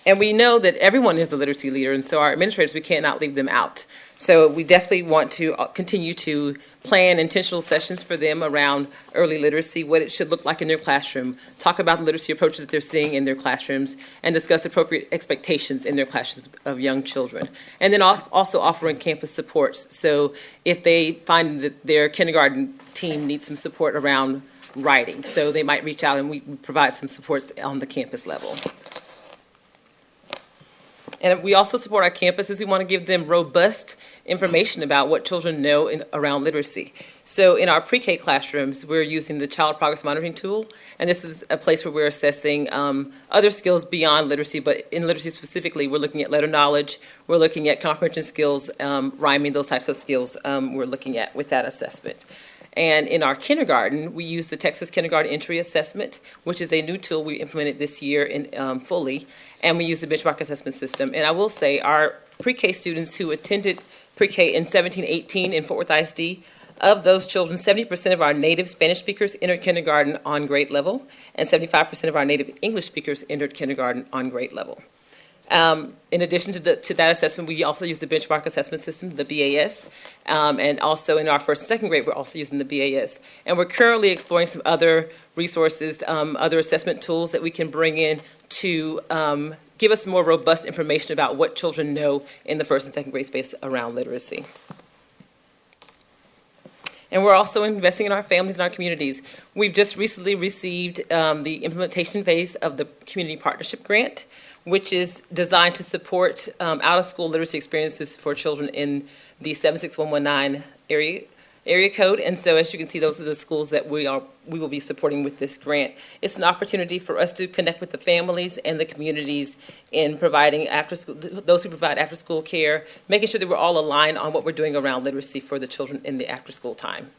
And we know that everyone is a literacy leader, and so our administrators, we cannot leave them out. So we definitely want to continue to plan intentional sessions for them around early literacy, what it should look like in their classroom, talk about the literacy approaches that they're seeing in their classrooms, and discuss appropriate expectations in their classrooms of young children. And then also offering campus supports. So if they find that their kindergarten team needs some support around writing, so they might reach out and we provide some supports on the campus level. And we also support our campuses. We want to give them robust information about what children know around literacy. So in our pre-K classrooms, we're using the Child Progress Monitoring Tool, and this is a place where we're assessing other skills beyond literacy, but in literacy specifically, we're looking at letter knowledge, we're looking at comprehension skills, rhyming, those types of skills we're looking at with that assessment. And in our kindergarten, we use the Texas Kindergarten Entry Assessment, which is a new tool we implemented this year fully, and we use the benchmark assessment system. And I will say our pre-K students who attended pre-K in 17-18 in Fort Worth ISD, of those children, 70% of our native Spanish speakers entered kindergarten on grade level, and 75% of our native English speakers entered kindergarten on grade level. In addition to that assessment, we also use the benchmark assessment system, the BAS, and also in our first and second grade, we're also using the BAS. And we're currently exploring some other resources, other assessment tools that we can bring in to give us more robust information about what children know in the first and second grade space around literacy. And we're also investing in our families and our communities. We've just recently received the implementation phase of the Community Partnership Grant, which is designed to support out-of-school literacy experiences for children in the 76119 area code. And so as you can see, those are the schools that we will be supporting with this grant. It's an opportunity for us to connect with the families and the communities in providing after-school, those who provide after-school care, making sure that we're all aligned on what we're doing around literacy for the children in the after-school time.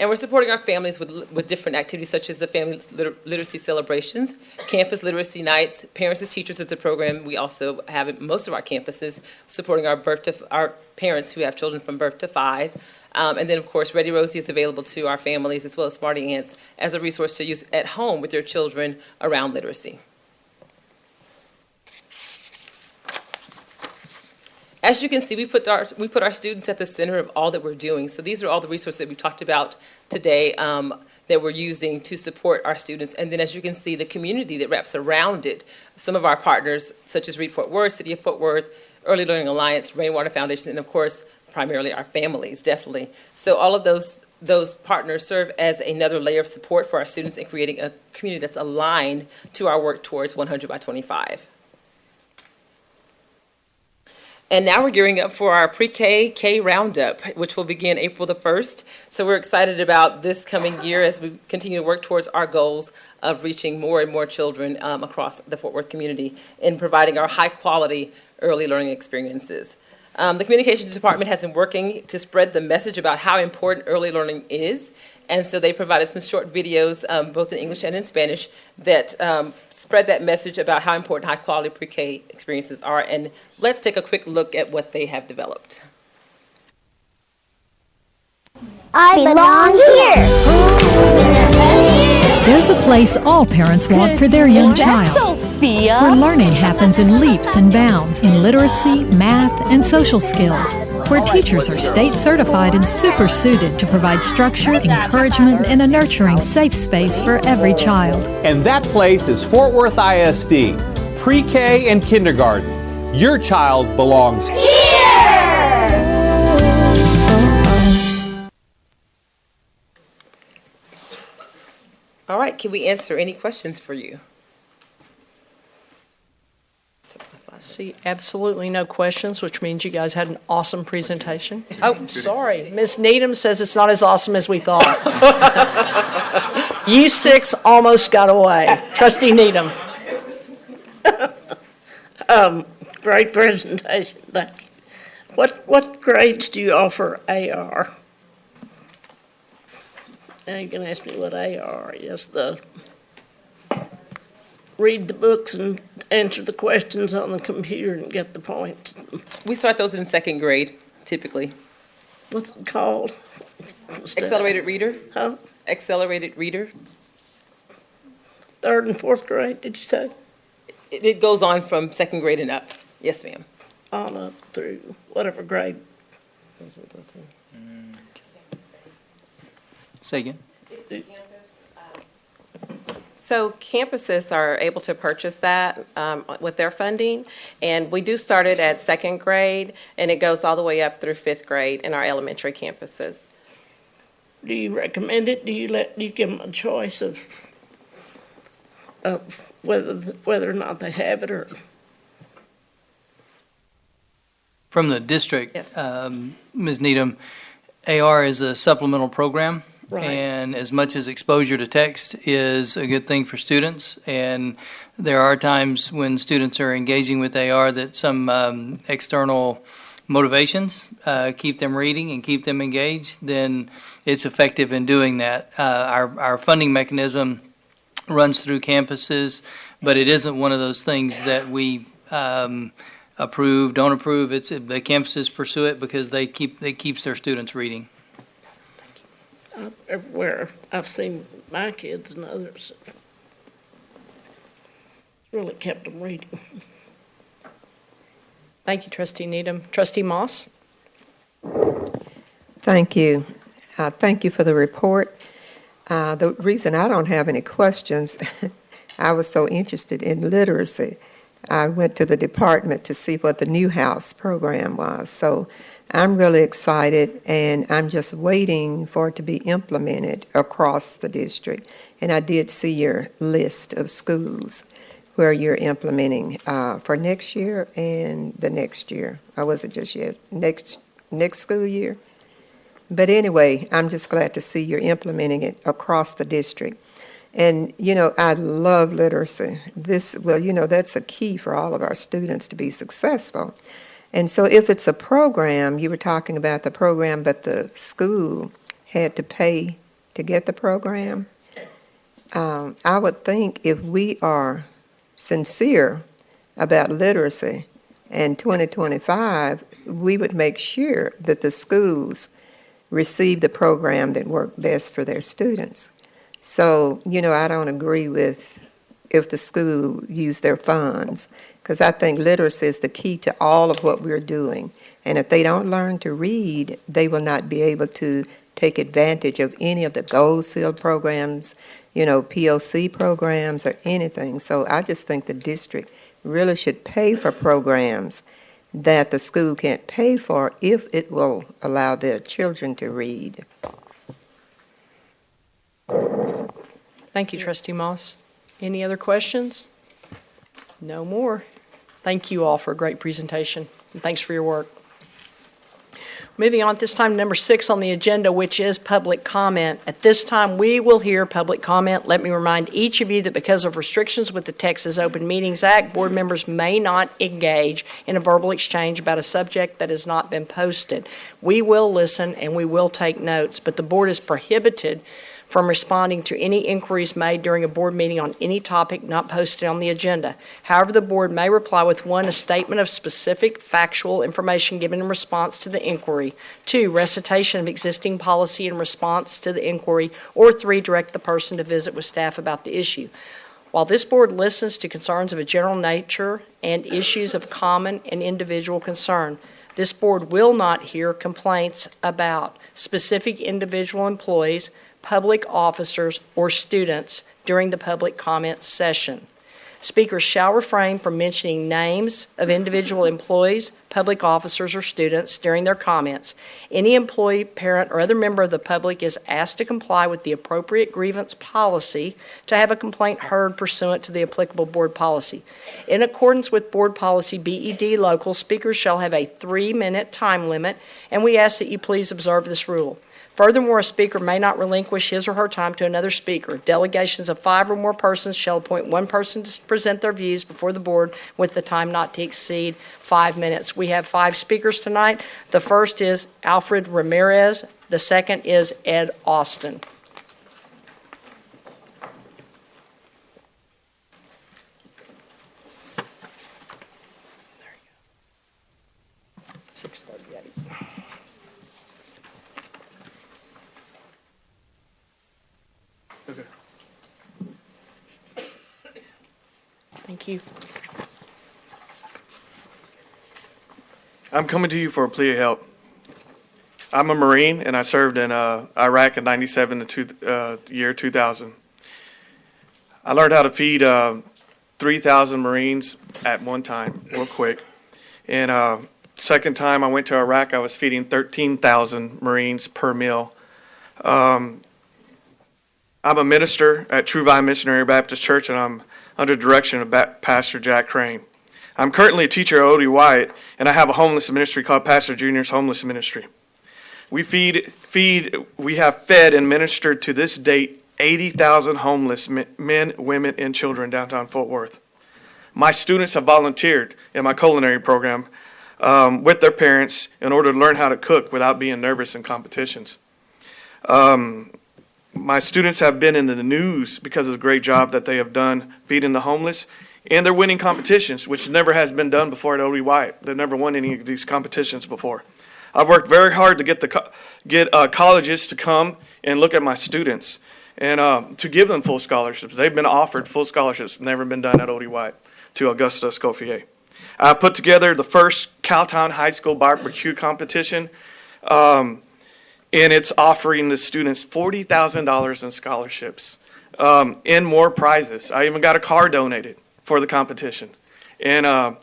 And we're supporting our families with different activities such as the family literacy celebrations, campus literacy nights, Parents as Teachers is a program we also have at most of our campuses, supporting our parents who have children from birth to 5. And then, of course, Ready Rosie is available to our families as well as Smarty Ants as a resource to use at home with their children around literacy. As you can see, we put our students at the center of all that we're doing. So these are all the resources that we talked about today that we're using to support our students. And then as you can see, the community that wraps around it, some of our partners, such as Read Fort Worth, City of Fort Worth, Early Learning Alliance, Rainwater Foundation, and of course, primarily our families, definitely. So all of those partners serve as another layer of support for our students in creating a community that's aligned to our work towards 100 by 25. And now we're gearing up for our pre-K K Roundup, which will begin April the 1st. So we're excited about this coming year as we continue to work towards our goals of reaching more and more children across the Fort Worth community in providing our high-quality early learning experiences. The Communications Department has been working to spread the message about how important early learning is. And so they provided some short videos, both in English and in Spanish, that spread that message about how important high-quality pre-K experiences are. And let's take a quick look at what they have developed.
I belong here.
There's a place all parents want for their young child, where learning happens in leaps and bounds in literacy, math, and social skills, where teachers are state certified and super suited to provide structure, encouragement, and a nurturing, safe space for every child.
And that place is Fort Worth ISD, pre-K and kindergarten. Your child belongs here.
All right, can we answer any questions for you?
See, absolutely no questions, which means you guys had an awesome presentation. Oh, sorry. Ms. Needham says it's not as awesome as we thought. You six almost got away. Trustee Needham.
Great presentation, thank you. What grades do you offer AR? Now you can ask me what AR is, read the books and answer the questions on the computer and get the points.
We start those in second grade, typically.
What's it called?
Accelerated reader?
Huh?
Accelerated reader.
Third and fourth grade, did you say?
It goes on from second grade and up. Yes, ma'am.
On up through whatever grade.
Say again?
So campuses are able to purchase that with their funding, and we do start it at second grade, and it goes all the way up through fifth grade in our elementary campuses.
Do you recommend it? Do you give them a choice of whether or not they have it, or?
From the district,
Yes.
Ms. Needham, AR is a supplemental program.
Right.
And as much as exposure to text is a good thing for students, and there are times when students are engaging with AR that some external motivations keep them reading and keep them engaged, then it's effective in doing that. Our funding mechanism runs through campuses, but it isn't one of those things that we approve, don't approve. It's the campuses pursue it because it keeps their students reading.
Everywhere I've seen my kids and others, it's really kept them reading.
Thank you, Trustee Needham. Trustee Moss?
Thank you. Thank you for the report. The reason I don't have any questions, I was so interested in literacy. I went to the department to see what the Newhouse program was. So I'm really excited, and I'm just waiting for it to be implemented across the district. And I did see your list of schools where you're implementing for next year and the next year. Or was it just yet? Next school year? But anyway, I'm just glad to see you're implementing it across the district. And, I love literacy. That's a key for all of our students to be successful. And so if it's a program, you were talking about the program, but the school had to pay to get the program, I would think if we are sincere about literacy in 2025, we would make sure that the schools receive the program that worked best for their students. So, I don't agree with if the school used their funds, because I think literacy is the key to all of what we're doing. And if they don't learn to read, they will not be able to take advantage of any of the Gold Seal programs, POC programs or anything. So I just think the district really should pay for programs that the school can't pay for if it will allow their children to read.
Thank you, Trustee Moss. Any other questions? No more. Thank you all for a great presentation, and thanks for your work. Moving on at this time, number 6 on the agenda, which is public comment. At this time, we will hear public comment. Let me remind each of you that because of restrictions with the Texas Open Meetings Act, board members may not engage in a verbal exchange about a subject that has not been posted. We will listen and we will take notes, but the board is prohibited from responding to any inquiries made during a board meeting on any topic not posted on the agenda. However, the board may reply with 1, a statement of specific factual information given in response to the inquiry, 2, recitation of existing policy in response to the inquiry, or 3, direct the person to visit with staff about the issue. While this board listens to concerns of a general nature and issues of common and individual concern, this board will not hear complaints about specific individual employees, public officers, or students during the public comment session. Speakers shall refrain from mentioning names of individual employees, public officers, or students during their comments. Any employee, parent, or other member of the public is asked to comply with the appropriate grievance policy to have a complaint heard pursuant to the applicable board policy. In accordance with board policy BED local, speakers shall have a 3-minute time limit, and we ask that you please observe this rule. Furthermore, a speaker may not relinquish his or her time to another speaker. Delegations of 5 or more persons shall appoint one person to present their views before the board with the time not to exceed 5 minutes. We have 5 speakers tonight. The first is Alfred Ramirez. The second is Ed Austin. Thank you.
I'm coming to you for a plea of help. I'm a Marine, and I served in Iraq in '97 to year 2000. I learned how to feed 3,000 Marines at one time, real quick. And second time I went to Iraq, I was feeding 13,000 Marines per meal. I'm a minister at True Vine Missionary Baptist Church, and I'm under direction of Pastor Jack Crane. I'm currently a teacher at O.D. Wyatt, and I have a homeless ministry called Pastor Junior's Homeless Ministry. We have fed and ministered to this date 80,000 homeless men, women, and children downtown Fort Worth. My students have volunteered in my culinary program with their parents in order to learn how to cook without being nervous in competitions. My students have been in the news because of the great job that they have done feeding the homeless, and they're winning competitions, which never has been done before at O.D. Wyatt. They've never won any of these competitions before. I've worked very hard to get colleges to come and look at my students and to give them full scholarships. They've been offered full scholarships, never been done at O.D. Wyatt, to Augusta Escoffier. I put together the first Cowtown High School barbecue competition, and it's offering the students $40,000 in scholarships and more prizes. I even got a car donated for the competition. And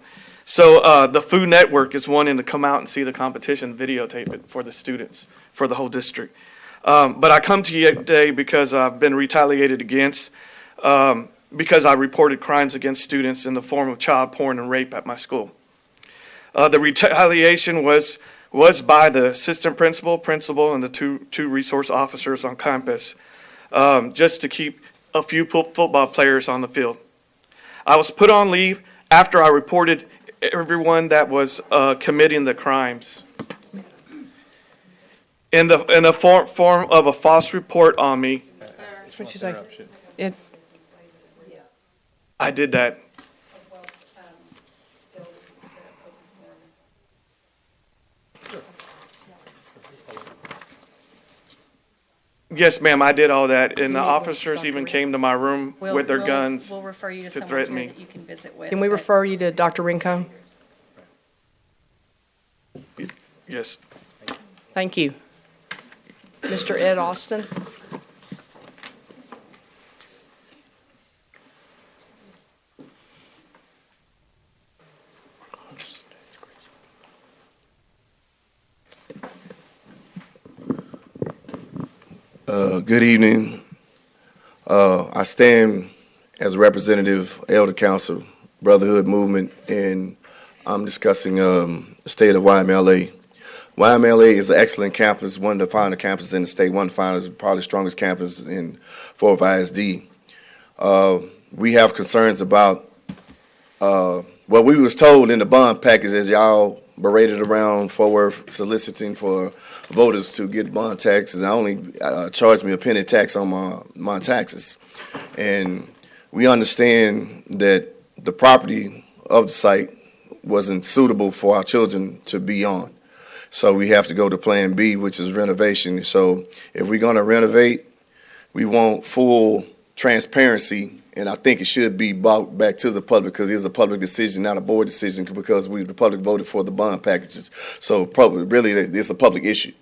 so the Food Network is wanting to come out and see the competition, videotape it for the students, for the whole district. But I come to you today because I've been retaliated against because I reported crimes against students in the form of child porn and rape at my school. The retaliation was by the assistant principal, and the two resource officers on campus, just to keep a few football players on the field. I was put on leave after I reported everyone that was committing the crimes. In the form of a false report on me.
What'd you say?
I did that. Yes, ma'am, I did all that, and the officers even came to my room with their guns
We'll refer you to
to
someone
threaten
here
me.
that you can visit with.
Can we refer you to Dr. Rincon?
Yes.
Thank you. Mr. Ed Austin?
Good evening. I stand as a representative, Elder Council, Brotherhood Movement, and I'm discussing the state of YMLA. YMLA is an excellent campus, one of the finer campuses in the state, one of the finest, probably the strongest campus in Fort Worth ISD. We have concerns about what we was told in the bond package as y'all berated around Fort Worth soliciting for voters to get bond taxes. I only charged me a penny tax on my taxes. And we understand that the property of the site wasn't suitable for our children to be on. So we have to go to Plan B, which is renovation. So if we're going to renovate, we want full transparency, and I think it should be brought back to the public because it's a public decision, not a board decision, because the public voted for the bond packages. So really, it's a public issue.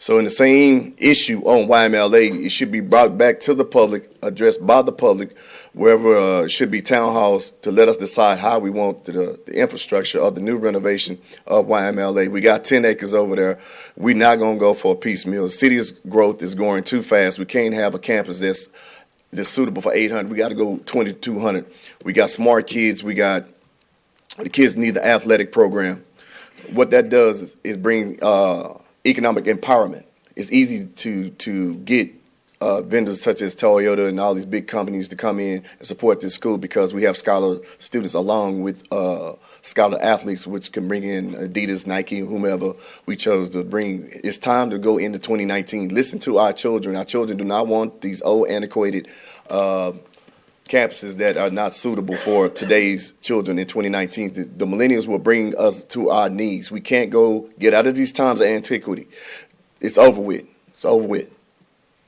So in the same issue on YMLA, it should be brought back to the public, addressed by the public, wherever it should be town halls, to let us decide how we want the infrastructure of the new renovation of YMLA. We got 10 acres over there. We're not going to go for a piecemeal. The city's growth is going too fast. We can't have a campus that's suitable for 800. We got to go 2,200. We got smart kids. We got the kids need the athletic program. What that does is bring economic empowerment. It's easy to get vendors such as Toyota and all these big companies to come in and support this school because we have scholar students along with scholar athletes, which can bring in Adidas, Nike, whomever we chose to bring. It's time to go into 2019. Listen to our children. Our children do not want these old, antiquated campuses that are not suitable for today's children in 2019. The millennials will bring us to our knees. We can't go get out of these times of antiquity. It's over with. It's over with.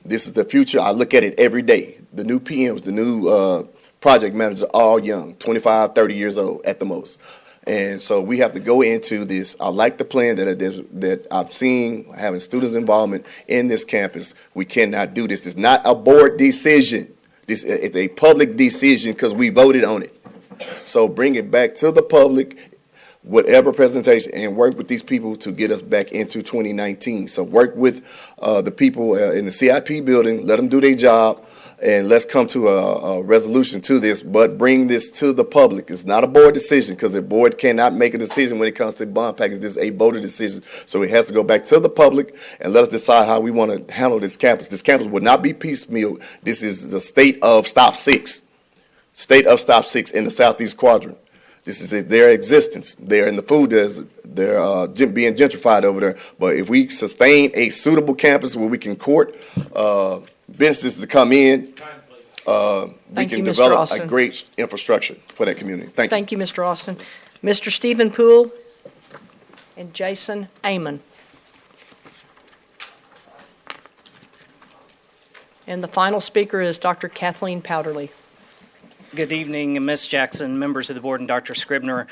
This is the future. I look at it every day. The new PMs, the new project managers are all young, 25, 30 years old at the most. And so we have to go into this. I like the plan that I've seen, having students' involvement in this campus. We cannot do this. It's not a board decision. It's a public decision because we voted on it. So bring it back to the public, whatever presentation, and work with these people to get us back into 2019. So work with the people in the CIP building, let them do their job, and let's come to a resolution to this, but bring this to the public. It's not a board decision because the board cannot make a decision when it comes to bond package. This is a voter decision. So it has to go back to the public and let us decide how we want to handle this campus. This campus would not be piecemeal. This is the state of Stop 6. State of Stop 6 in the Southeast Quadrant. This is their existence. They're in the food desert. They're being gentrified over there. But if we sustain a suitable campus where we can court businesses to come in, we can develop a great infrastructure for that community. Thank you.
Thank you, Mr. Austin. Mr. Stephen Poole and Jason Amon. And the final speaker is Dr. Kathleen Powderly.
Good evening, Ms. Jackson, members of the board, and Dr. Scribner.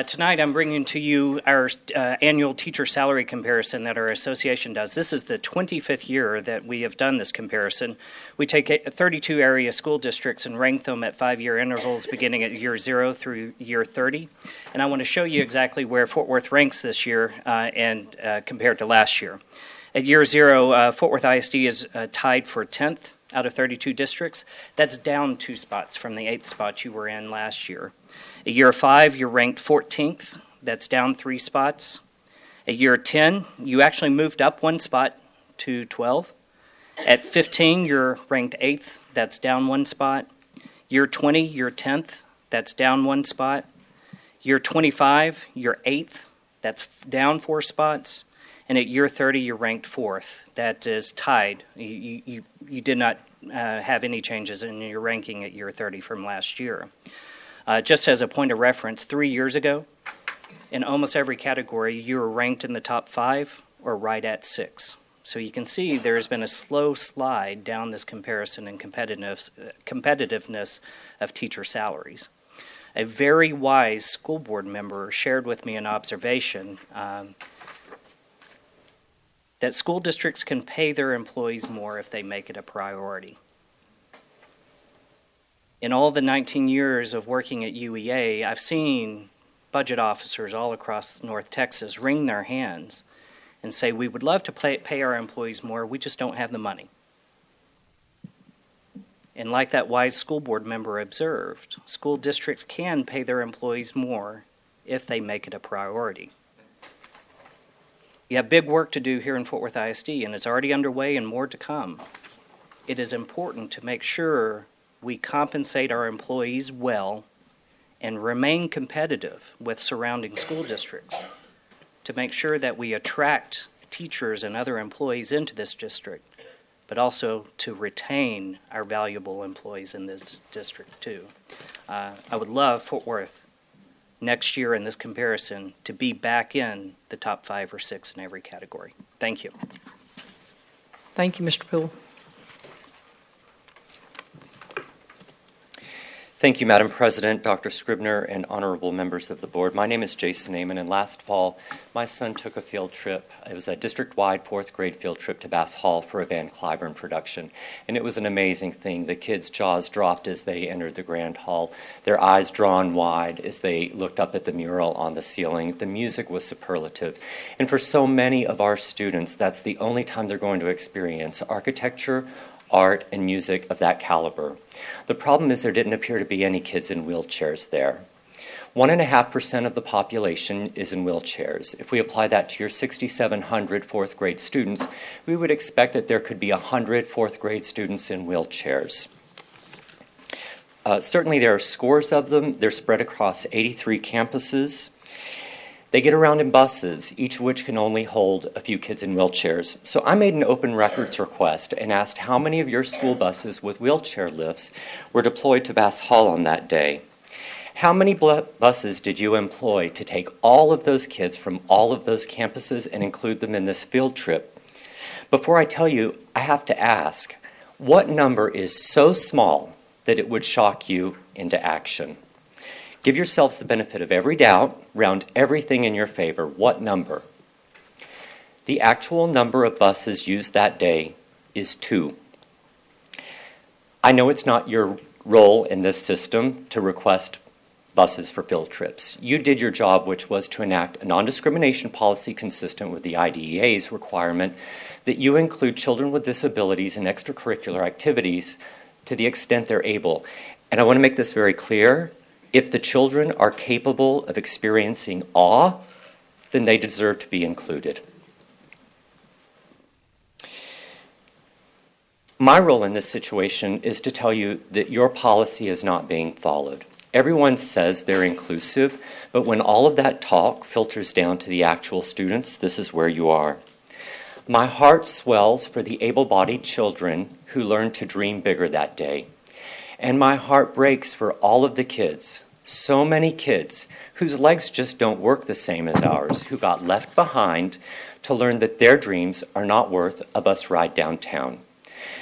Tonight I'm bringing to you our annual teacher salary comparison that our association does. This is the 25th year that we have done this comparison. We take 32 area school districts and rank them at 5-year intervals beginning at year 0 through year 30. And I want to show you exactly where Fort Worth ranks this year and compared to last year. At year 0, Fort Worth ISD is tied for 10th out of 32 districts. That's down 2 spots from the 8th spot you were in last year. At year 5, you're ranked 14th. That's down 3 spots. At year 10, you actually moved up 1 spot to 12. At 15, you're ranked 8th. That's down 1 spot. Year 20, you're 10th. That's down 1 spot. Year 25, you're 8th. That's down 4 spots. And at year 30, you're ranked 4th. That is tied. You did not have any changes in your ranking at year 30 from last year. Just as a point of reference, 3 years ago, in almost every category, you were ranked in the top 5 or right at 6. So you can see there's been a slow slide down this comparison and competitiveness of teacher salaries. A very wise school board member shared with me an observation that school districts can pay their employees more if they make it a priority. In all the 19 years of working at UEA, I've seen budget officers all across North Texas wring their hands and say, we would love to pay our employees more, we just don't have the money. And like that wise school board member observed, school districts can pay their employees more if they make it a priority. You have big work to do here in Fort Worth ISD, and it's already underway and more to come. It is important to make sure we compensate our employees well and remain competitive with surrounding school districts to make sure that we attract teachers and other employees into this district, but also to retain our valuable employees in this district too. I would love Fort Worth next year in this comparison to be back in the top 5 or 6 in every category. Thank you.
Thank you, Mr. Poole.
Thank you, Madam President, Dr. Scribner, and honorable members of the board. My name is Jason Amon, and last fall, my son took a field trip. It was a district-wide fourth grade field trip to Bass Hall for a Van Cliburn production, and it was an amazing thing. The kids' jaws dropped as they entered the grand hall, their eyes drawn wide as they looked up at the mural on the ceiling. The music was superlative, and for so many of our students, that's the only time they're going to experience architecture, art, and music of that caliber. The problem is there didn't appear to be any kids in wheelchairs there. 1.5% of the population is in wheelchairs. If we apply that to your 6,700 fourth grade students, we would expect that there could be 100 fourth grade students in wheelchairs. Certainly there are scores of them. They're spread across 83 campuses. They get around in buses, each of which can only hold a few kids in wheelchairs. So I made an open records request and asked how many of your school buses with wheelchair lifts were deployed to Bass Hall on that day. How many buses did you employ to take all of those kids from all of those campuses and include them in this field trip? Before I tell you, I have to ask, what number is so small that it would shock you into action? Give yourselves the benefit of every doubt, round everything in your favor. What number? The actual number of buses used that day is 2. I know it's not your role in this system to request buses for field trips. You did your job, which was to enact a non-discrimination policy consistent with the IDEA's requirement that you include children with disabilities in extracurricular activities to the extent they're able. And I want to make this very clear. If the children are capable of experiencing awe, then they deserve to be included. My role in this situation is to tell you that your policy is not being followed. Everyone says they're inclusive, but when all of that talk filters down to the actual students, this is where you are. My heart swells for the able-bodied children who learned to dream bigger that day. And my heart breaks for all of the kids, so many kids, whose legs just don't work the same as ours, who got left behind to learn that their dreams are not worth a bus ride downtown.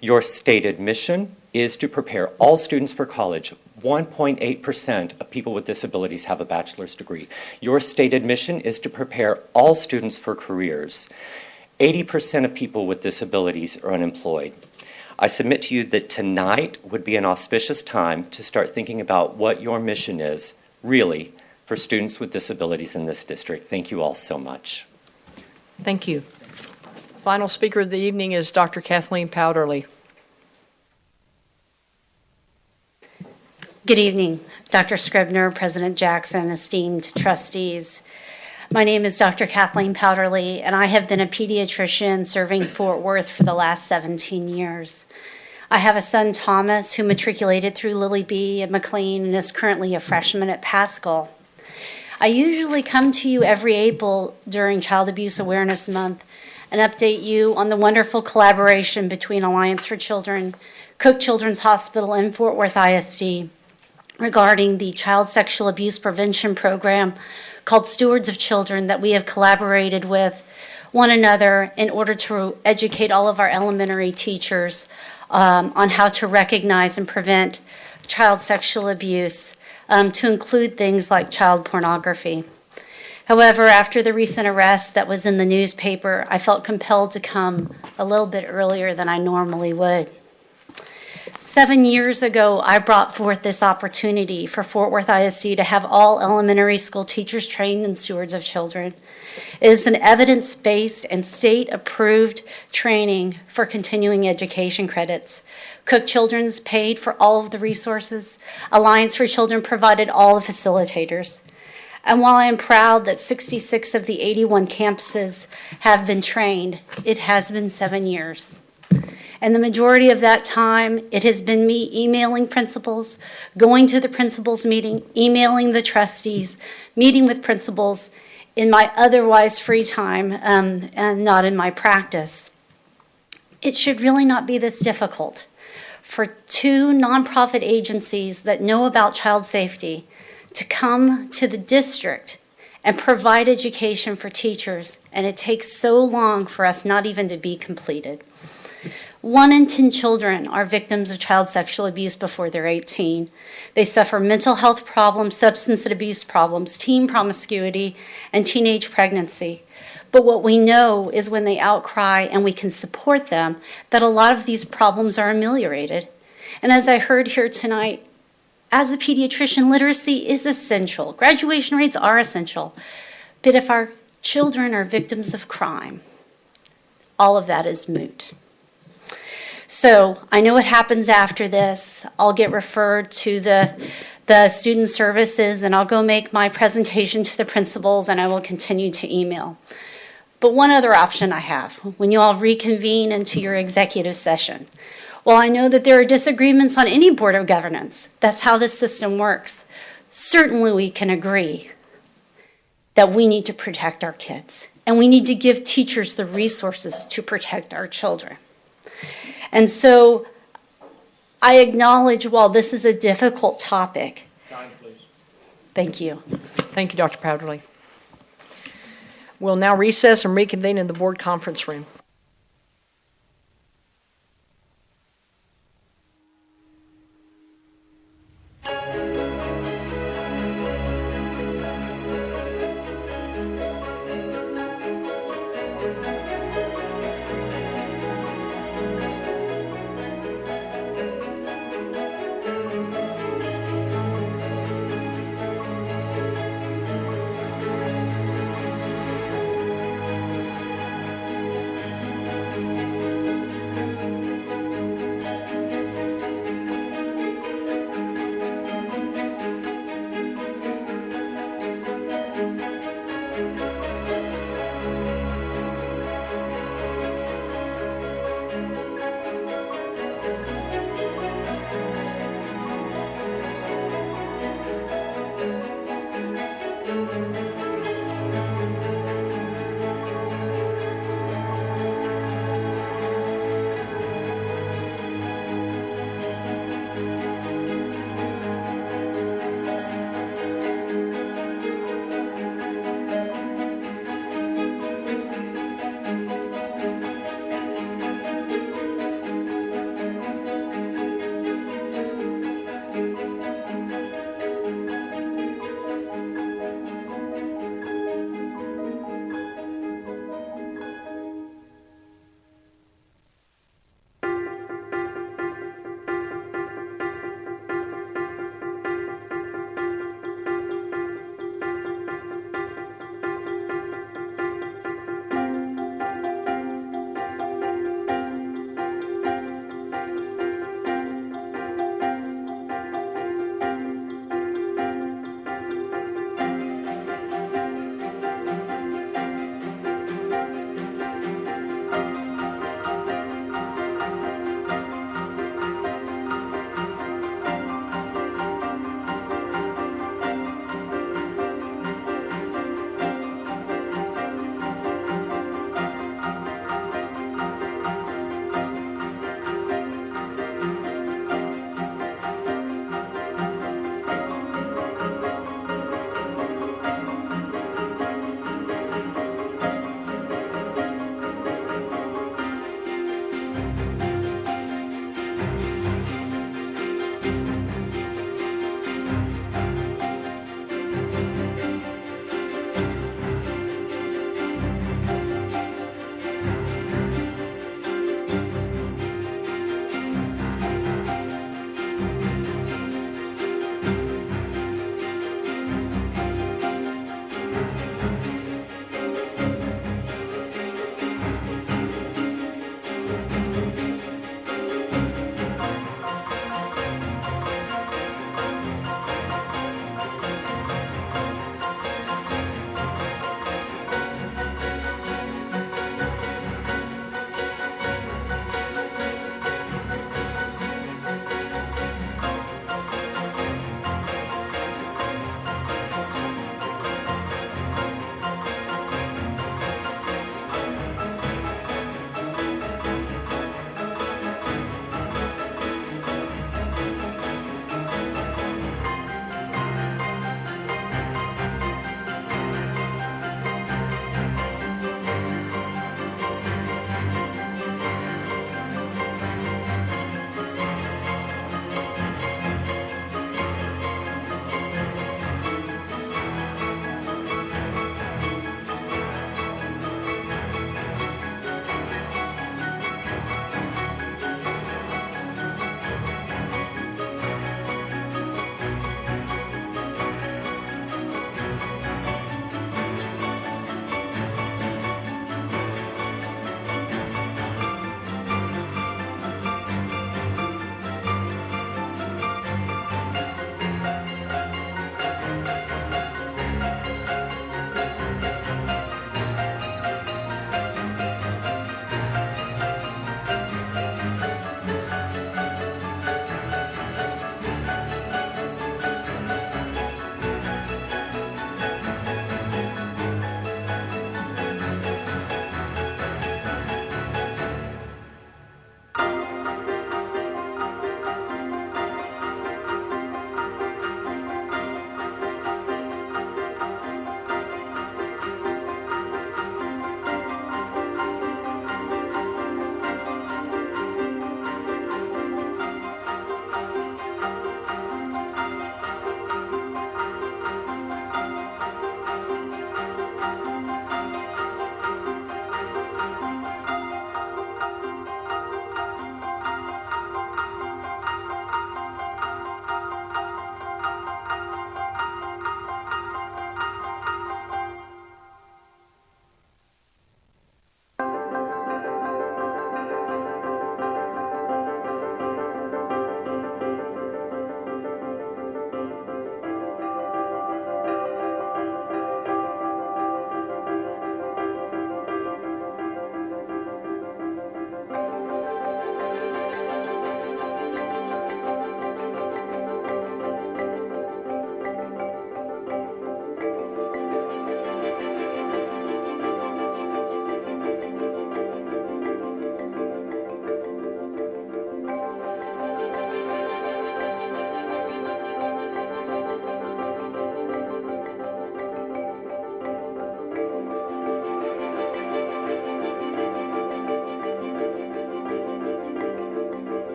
Your stated mission is to prepare all students for college. 1.8% of people with disabilities have a bachelor's degree. Your stated mission is to prepare all students for careers. 80% of people with disabilities are unemployed. I submit to you that tonight would be an auspicious time to start thinking about what your mission is, really, for students with disabilities in this district. Thank you all so much.
Thank you. Final speaker of the evening is Dr. Kathleen Powderly.
Good evening, Dr. Scribner, President Jackson, esteemed trustees. My name is Dr. Kathleen Powderly, and I have been a pediatrician serving Fort Worth for the last 17 years. I have a son, Thomas, who matriculated through Lily B. at McLean and is currently a freshman at Paschal. I usually come to you every April during Child Abuse Awareness Month and update you on the wonderful collaboration between Alliance for Children, Cook Children's Hospital, and Fort Worth ISD regarding the child sexual abuse prevention program called Stewards of Children that we have collaborated with one another in order to educate all of our elementary teachers on how to recognize and prevent child sexual abuse, to include things like child pornography. However, after the recent arrest that was in the newspaper, I felt compelled to come a little bit earlier than I normally would. 7 years ago, I brought forth this opportunity for Fort Worth ISD to have all elementary school teachers trained in Stewards of Children. It is an evidence-based and state-approved training for continuing education credits. Cook Children's paid for all of the resources. Alliance for Children provided all the facilitators. And while I am proud that 66 of the 81 campuses have been trained, it has been 7 years. And the majority of that time, it has been me emailing principals, going to the principals meeting, emailing the trustees, meeting with principals in my otherwise free time and not in my practice. It should really not be this difficult for two nonprofit agencies that know about child safety to come to the district and provide education for teachers, and it takes so long for us not even to be completed. 1 in 10 children are victims of child sexual abuse before they're 18. They suffer mental health problems, substance abuse problems, teen promiscuity, and teenage pregnancy. But what we know is when they outcry and we can support them, that a lot of these problems are ameliorated. And as I heard here tonight, as a pediatrician, literacy is essential. Graduation rates are essential. But if our children are victims of crime, all of that is moot. So I know what happens after this. I'll get referred to the student services, and I'll go make my presentation to the principals, and I will continue to email. But one other option I have, when you all reconvene into your executive session, while I know that there are disagreements on any board of governance, that's how this system works, certainly we can agree that we need to protect our kids, and we need to give teachers the resources to protect our children. And so I acknowledge while this is a difficult topic.
Time, please. Thank you. Thank you, Dr. Powderly. We'll now recess and reconvene in the board conference room.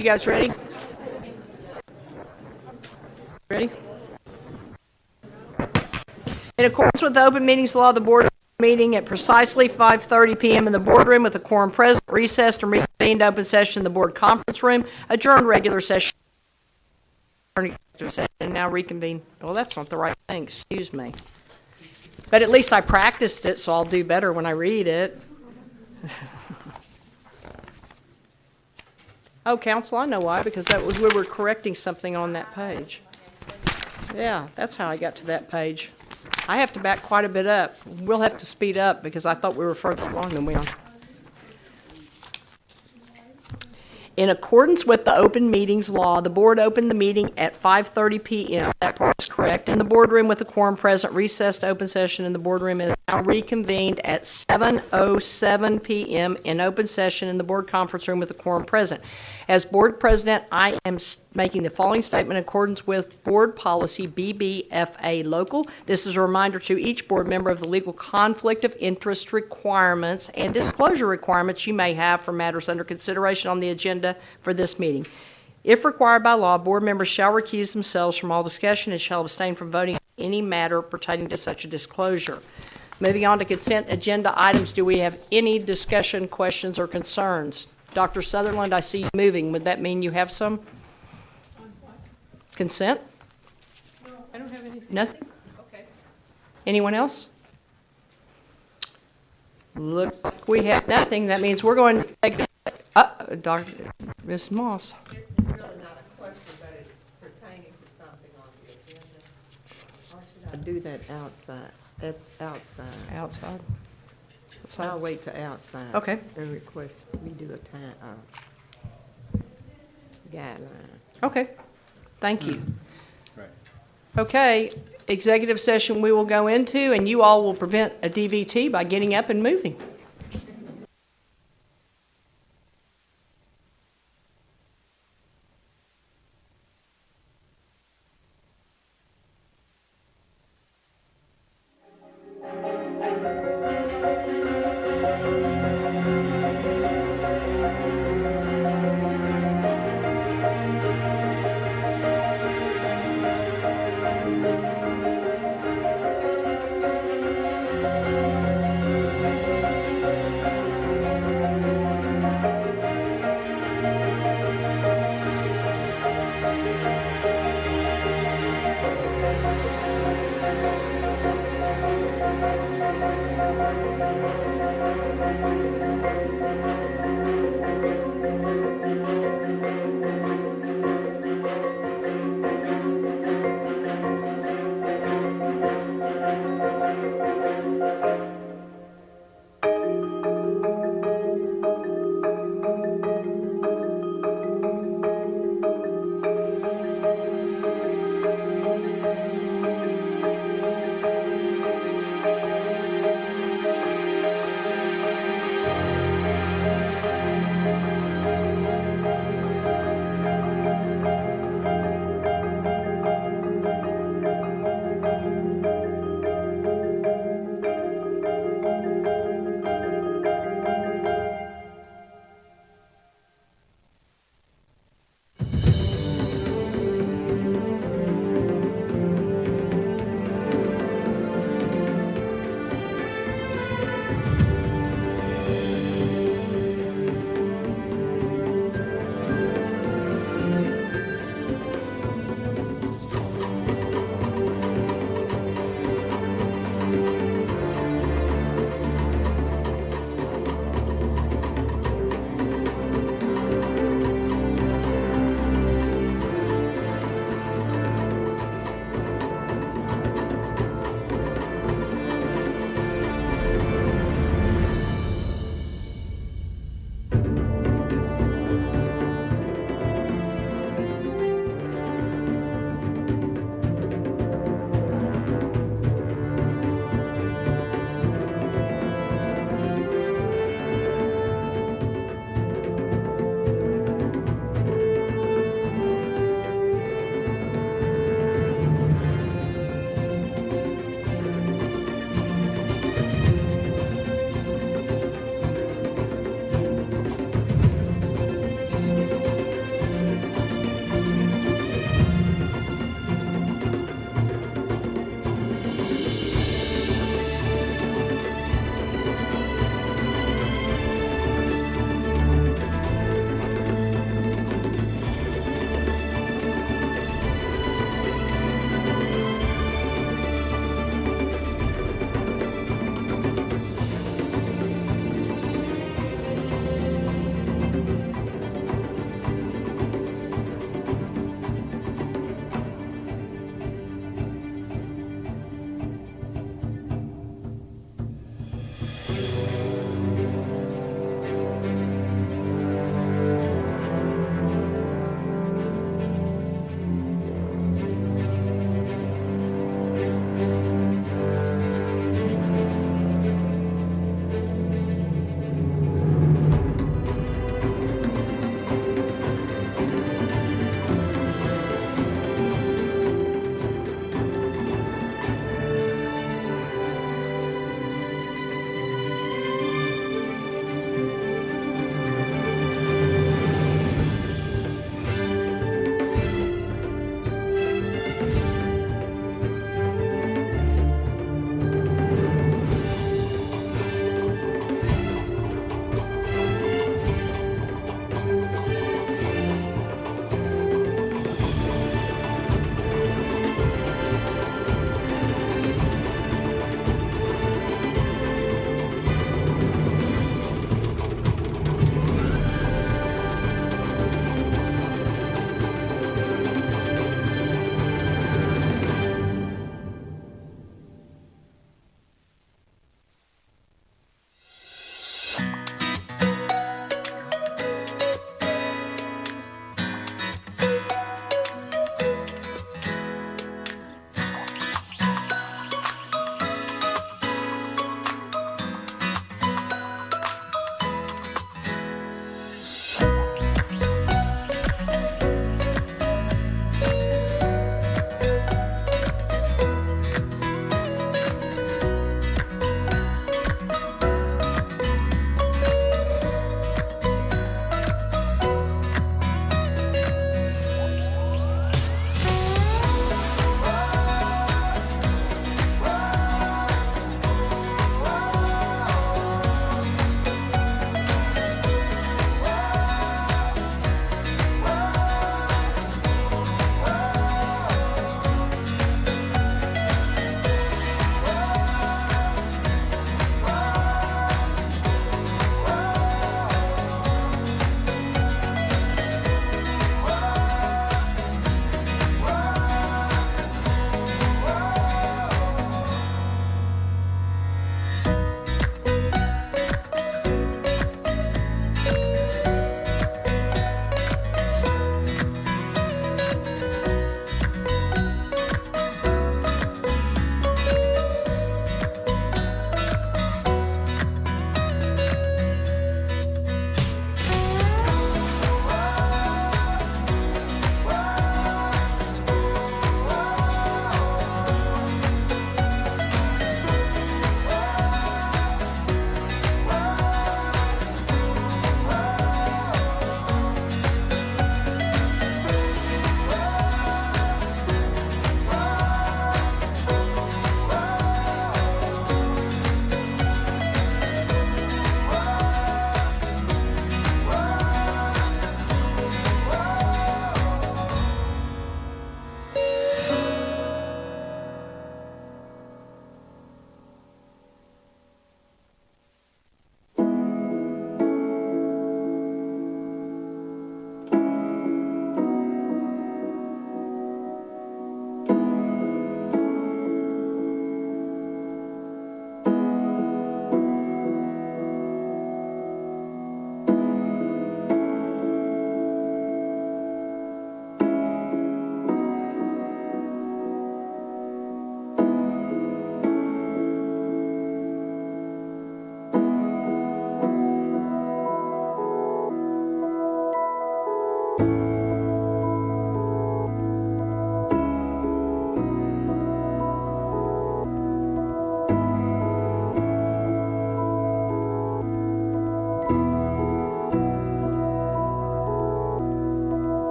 You guys ready? Ready? In accordance with the open meetings law, the board meeting at precisely 5:30 p.m. in the boardroom with the quorum present, recessed and reconvened open session in the board conference room, adjourned regular session, and now reconvene. Well, that's not the right thing, excuse me. But at least I practiced it, so I'll do better when I read it. Oh, counsel, I know why, because that was, we were correcting something on that page. Yeah, that's how I got to that page. I have to back quite a bit up. We'll have to speed up because I thought we were further along than we are. In accordance with the open meetings law, the board opened the meeting at 5:30 p.m. That part is correct. In the boardroom with the quorum present, recessed open session in the boardroom is now reconvened at 7:07 p.m. in open session in the board conference room with the quorum present. As board president, I am making the following statement in accordance with board policy BBFA local. This is a reminder to each board member of the legal conflict of interest requirements and disclosure requirements you may have for matters under consideration on the agenda for this meeting. If required by law, board members shall recuse themselves from all discussion and shall abstain from voting on any matter pertaining to such a disclosure. Moving on to consent agenda items, do we have any discussion, questions, or concerns? Dr. Sutherland, I see you moving. Would that mean you have some? Consent?
No, I don't have anything.
Nothing?
Okay.
Anyone else? Look, like we have nothing. That means we're going to take, Dr. Ms. Moss.
It's really not a question, but it's pertaining to something on the agenda. Or should I do that outside, outside?
Outside?
I'll wait till outside.
Okay.
And request we do a time, guideline.
Okay, thank you. Okay, executive session we will go into, and you all will prevent a DVT by getting up and moving.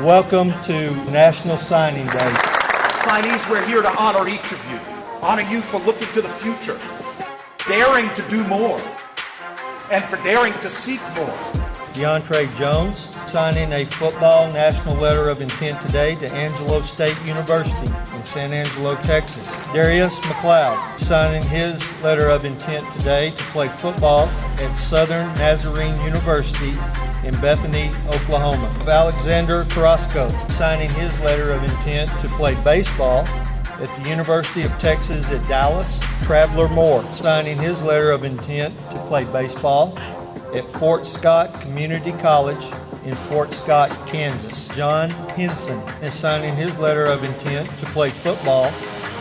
Welcome to National Signing Day.
Signees, we're here to honor each of you. Honor you for looking to the future, daring to do more, and for daring to seek more.
DeAndre Jones signing a football national letter of intent today to Angelo State University in San Angelo, Texas. Darius McLeod signing his letter of intent today to play football at Southern Nazarene University in Bethany, Oklahoma. Alexander Carrasco signing his letter of intent to play baseball at the University of Texas at Dallas. Traveler Moore signing his letter of intent to play baseball at Fort Scott Community College in Fort Scott, Kansas. John Henson is signing his letter of intent to play football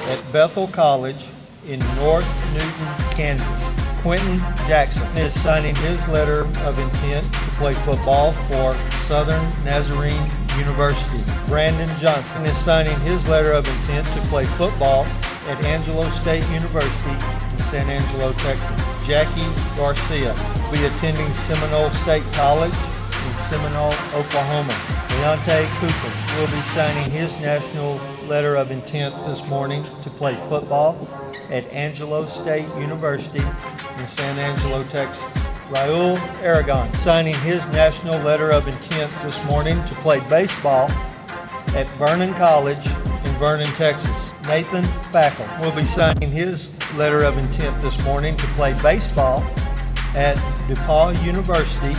at Bethel College in North Newton, Kansas. Quentin Jackson is signing his letter of intent to play football for Southern Nazarene University. Brandon Johnson is signing his letter of intent to play football at Angelo State University in San Angelo, Texas. Jackie Garcia will be attending Seminole State College in Seminole, Oklahoma. Leonte Cooper will be signing his national letter of intent this morning to play football at Angelo State University in San Angelo, Texas. Raul Aragon signing his national letter of intent this morning to play baseball at Vernon College in Vernon, Texas. Nathan Fackel will be signing his letter of intent this morning to play baseball at DePaul University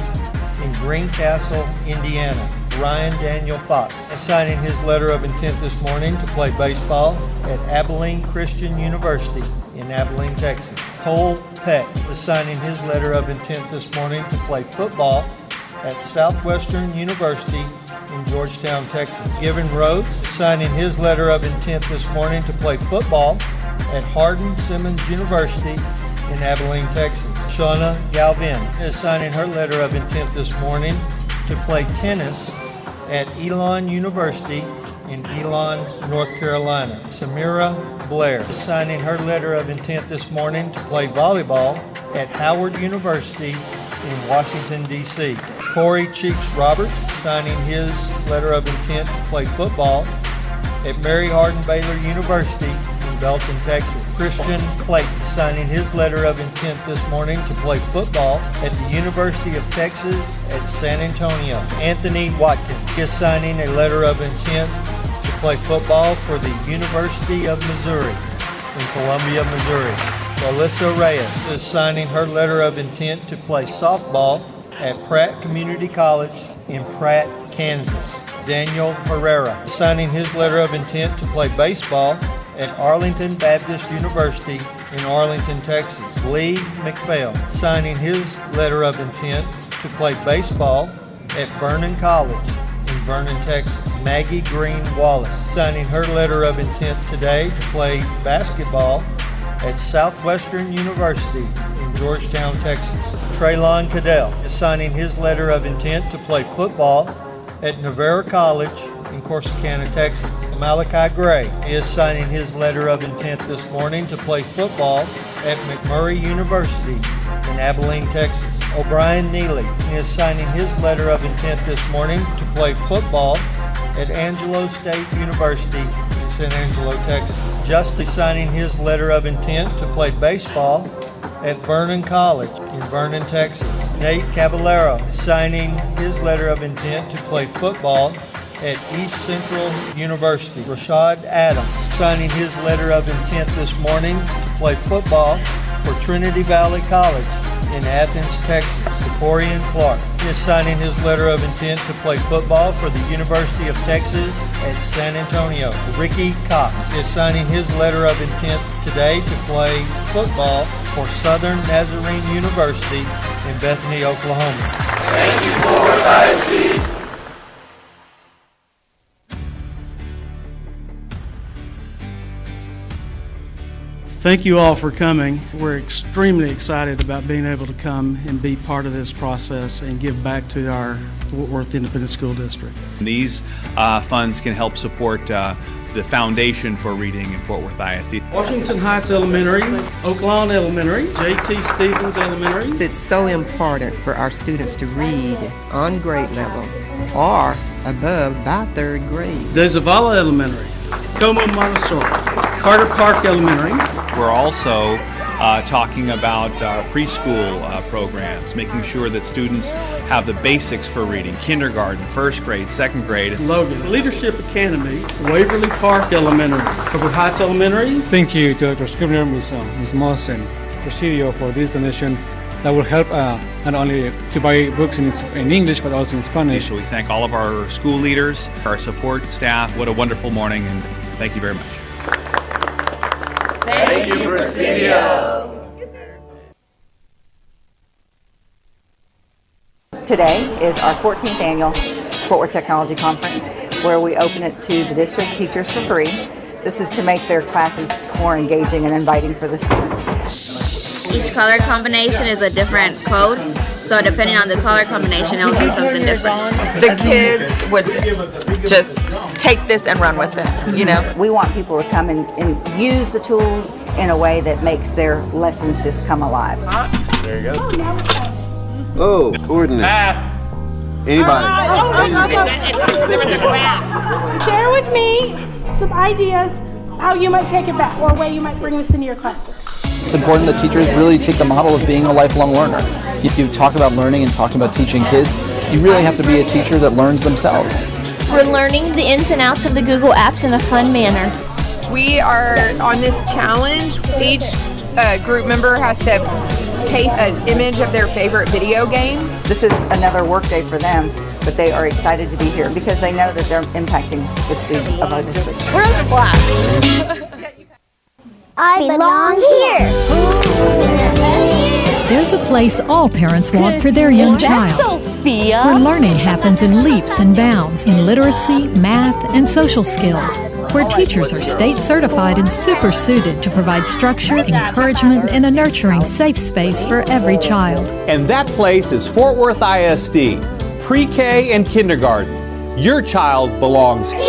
in Greencastle, Indiana. Ryan Daniel Fox is signing his letter of intent this morning to play baseball at Abilene Christian University in Abilene, Texas. Cole Peck is signing his letter of intent this morning to play football at Southwestern University in Georgetown, Texas. Given Rhodes is signing his letter of intent this morning to play football at Hardin Simmons University in Abilene, Texas. Shauna Galvin is signing her letter of intent this morning to play tennis at Elon University in Elon, North Carolina. Samira Blair is signing her letter of intent this morning to play volleyball at Howard University in Washington, D.C. Corey Cheeks Roberts signing his letter of intent to play football at Mary Hardin Baylor University in Belton, Texas. Christian Clayton signing his letter of intent this morning to play football at the University of Texas at San Antonio. Anthony Watkins is signing a letter of intent to play football for the University of Missouri in Columbia, Missouri. Alyssa Reyes is signing her letter of intent to play softball at Pratt Community College in Pratt, Kansas. Daniel Herrera is signing his letter of intent to play baseball at Arlington Baptist University in Arlington, Texas. Lee McPhail signing his letter of intent to play baseball at Vernon College in Vernon, Texas. Maggie Green Wallace signing her letter of intent today to play basketball at Southwestern University in Georgetown, Texas. Traylon Cadell is signing his letter of intent to play football at Navarre College in Corsicana, Texas. Malachi Gray is signing his letter of intent this morning to play football at McMurray University in Abilene, Texas. O'Brien Neely is signing his letter of intent this morning to play football at Angelo State University in San Angelo, Texas. Justin signing his letter of intent to play baseball at Vernon College in Vernon, Texas. Nate Caballero is signing his letter of intent to play football at East Central University. Rashad Adams signing his letter of intent this morning to play football for Trinity Valley College in Athens, Texas. Corian Clark is signing his letter of intent to play football for the University of Texas at San Antonio. Ricky Cox is signing his letter of intent today to play football for Southern Nazarene University in Bethany, Oklahoma.
Thank you, Fort Worth ISD.
Thank you all for coming. We're extremely excited about being able to come and be part of this process and give back to our Fort Worth Independent School District.
These funds can help support the foundation for reading in Fort Worth ISD.
Washington Heights Elementary, Oak Lawn Elementary, J.T. Stevens Elementary.
It's so important for our students to read on grade level or
above by third grade.
De Zavala Elementary, Como Montessori, Carter Park Elementary.
We're also talking about our preschool programs, making sure that students have the basics for reading, kindergarten, first grade, second grade.
Logan Leadership Academy, Waverly Park Elementary, Cover Heights Elementary.
Thank you to Dr. Scribner, Ms. Moss, and Presidio for this donation that will help not only to buy books in English but also in Spanish.
So we thank all of our school leaders, our support staff. What a wonderful morning, and thank you very much.
Thank you, Presidio.
Today is our 14th annual Fort Worth Technology Conference, where we open it to the district teachers for free. This is to make their classes more engaging and inviting for the students.
Each color combination is a different code, so depending on the color combination, it'll do something different.
The kids would just take this and run with it, you know?
We want people to come and use the tools in a way that makes their lessons just come alive.
There you go. Oh, coordinate. Anybody?
Share with me some ideas how you might take it back or a way you might bring this into your classroom.
It's important that teachers really take the model of being a lifelong learner. If you talk about learning and talking about teaching kids, you really have to be a teacher that learns themselves.
We're learning the ins and outs of the Google apps in a fun manner.
We are on this challenge. Each group member has to paste an image of their favorite video game.
This is another work day for them, but they are excited to be here because they know that they're impacting the students of our district.
We're in class.
I belong here.
There's a place all parents want for their young child, where learning happens in leaps and bounds in literacy, math, and social skills, where teachers are state certified and super suited to provide structure, encouragement, and a nurturing safe space for every child.
And that place is Fort Worth ISD, pre-K and kindergarten. Your child belongs here.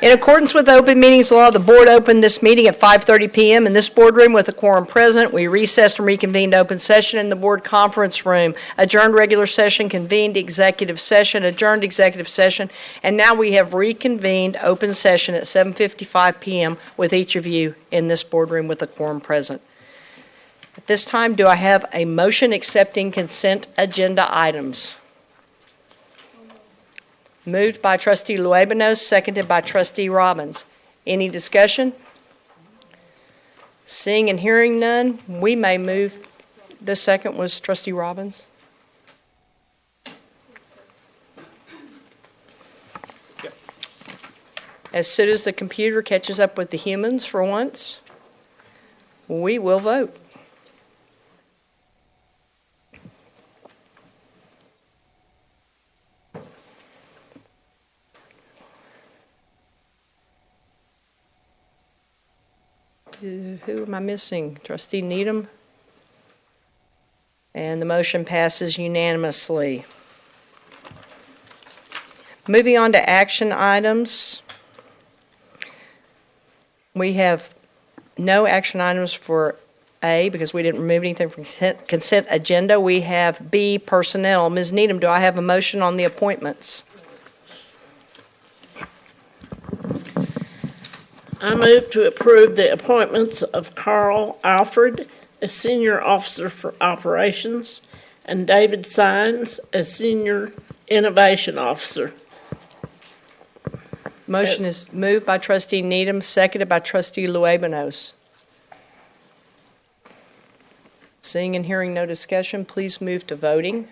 In accordance with the open meetings law, the board opened this meeting at 5:30 PM in this boardroom with a quorum present. We recessed and reconvened open session in the board conference room, adjourned regular session, convened executive session, adjourned executive session, and now we have reconvened open session at 7:55 PM with each of you in this boardroom with a quorum present. At this time, do I have a motion accepting consent agenda items? Moved by trustee Luebanos, seconded by trustee Robbins. Any discussion? Seeing and hearing none, we may move. The second was trustee Robbins. As soon as the computer catches up with the humans for once, we will vote. Who am I missing? Trustee Needham? And the motion passes unanimously. Moving on to action items. We have no action items for A because we didn't remove anything from consent agenda. We have B, personnel. Ms. Needham, do I have a motion on the appointments?
I move to approve the appointments of Carl Alfred as Senior Officer for Operations and David Sines as Senior Innovation Officer.
Motion is moved by trustee Needham, seconded by trustee Luebanos. Seeing and hearing no discussion, please move to voting.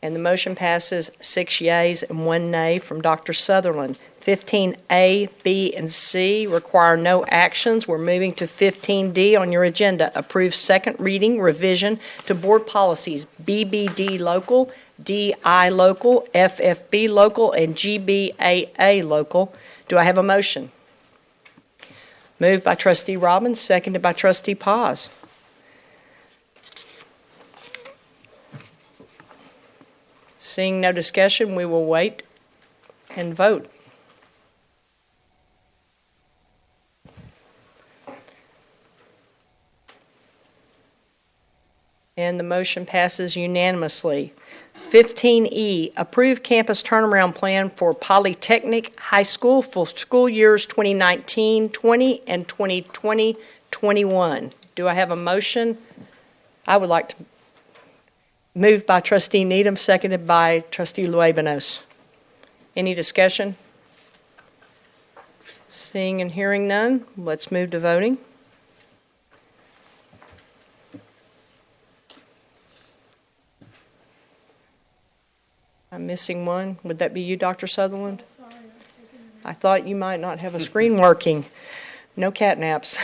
And the motion passes 6 yeas and 1 nay from Dr. Sutherland. 15A, B, and C require no actions. We're moving to 15D on your agenda. Approve second reading revision to board policies BBD local, DI local, FFB local, and GBAA local. Do I have a motion? Moved by trustee Robbins, seconded by trustee Paz. Seeing no discussion, we will wait and vote. And the motion passes unanimously. 15E, approve campus turnaround plan for Polytechnic High School for school years 2019-20 and 2020-21. Do I have a motion? I would like to. Moved by trustee Needham, seconded by trustee Luebanos. Any discussion? Seeing and hearing none, let's move to voting. I'm missing one. Would that be you, Dr. Sutherland? I thought you might not have a screen working. No catnaps.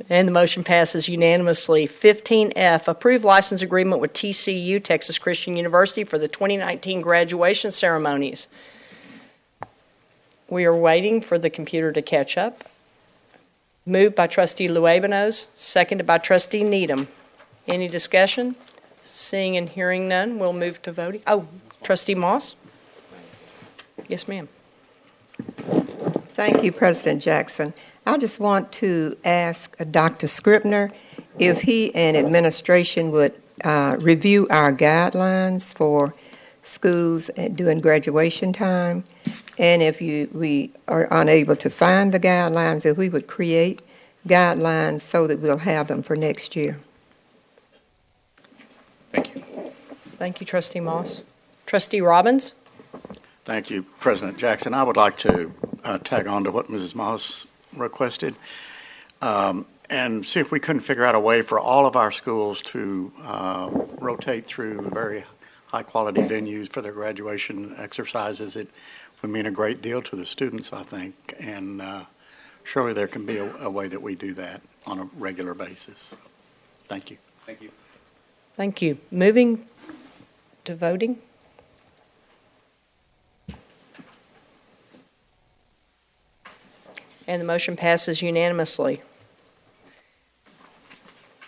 And the motion passes unanimously. 15F, approve license agreement with TCU, Texas Christian University, for the 2019 graduation ceremonies. We are waiting for the computer to catch up. Moved by trustee Luebanos, seconded by trustee Needham. Any discussion? Seeing and hearing none, we'll move to voting. Oh, trustee Moss? Yes, ma'am.
Thank you, President Jackson. I just want to ask Dr. Scribner if he and administration would review our guidelines for schools during graduation time, and if we are unable to find the guidelines, if we would create guidelines so that we'll have them for next year.
Thank you.
Thank you, trustee Moss. Trustee Robbins?
Thank you, President Jackson. I would like to tag on to what Mrs. Moss requested and see if we couldn't figure out a way for all of our schools to rotate through very high-quality venues for their graduation exercises. It would mean a great deal to the students, I think, and surely there can be a way that we do that on a regular basis. Thank you.
Thank you.
Thank you. Moving to voting. And the motion passes unanimously.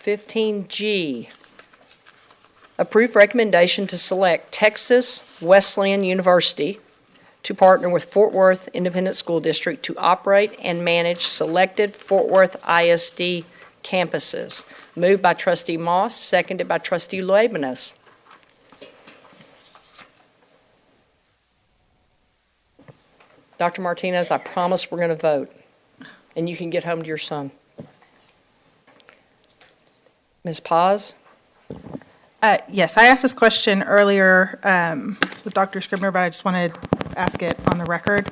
15G, Approve recommendation to select Texas Wesleyan University to partner with Fort Worth Independent School District to operate and manage selected Fort Worth ISD campuses. Moved by Trustee Moss, seconded by Trustee Luébanos. Dr. Martinez, I promise we're going to vote, and you can get home to your son. Ms. Paz?
Yes, I asked this question earlier with Dr. Scribner, but I just wanted to ask it on the record.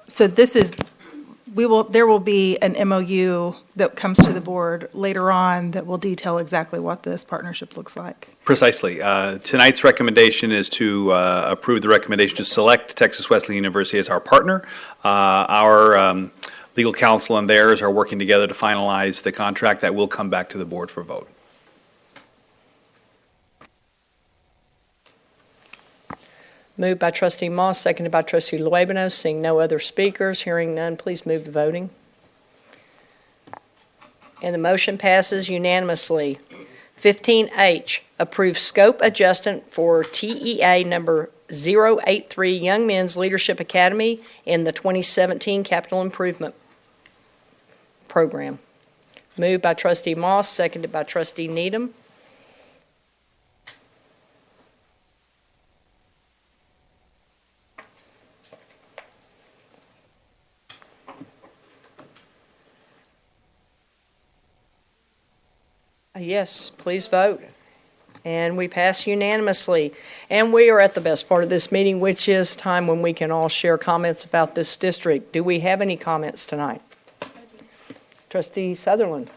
So this is, there will be an MOU that comes to the board later on that will detail exactly what this partnership looks like.
Precisely. Tonight's recommendation is to approve the recommendation to select Texas Wesleyan University as our partner. Our legal counsel and theirs are working together to finalize the contract that will come back to the board for vote.
Moved by Trustee Moss, seconded by Trustee Luébanos. Seeing no other speakers, hearing none, please move to voting. And the motion passes unanimously. 15H, approve scope adjustment for TEA number 083 Young Men's Leadership Academy in the 2017 Capital Improvement Program. Moved by Trustee Moss, seconded by Trustee Needham. Yes, please vote. And we pass unanimously. And we are at the best part of this meeting, which is time when we can all share comments about this district. Do we have any comments tonight? Trustee Sutherland.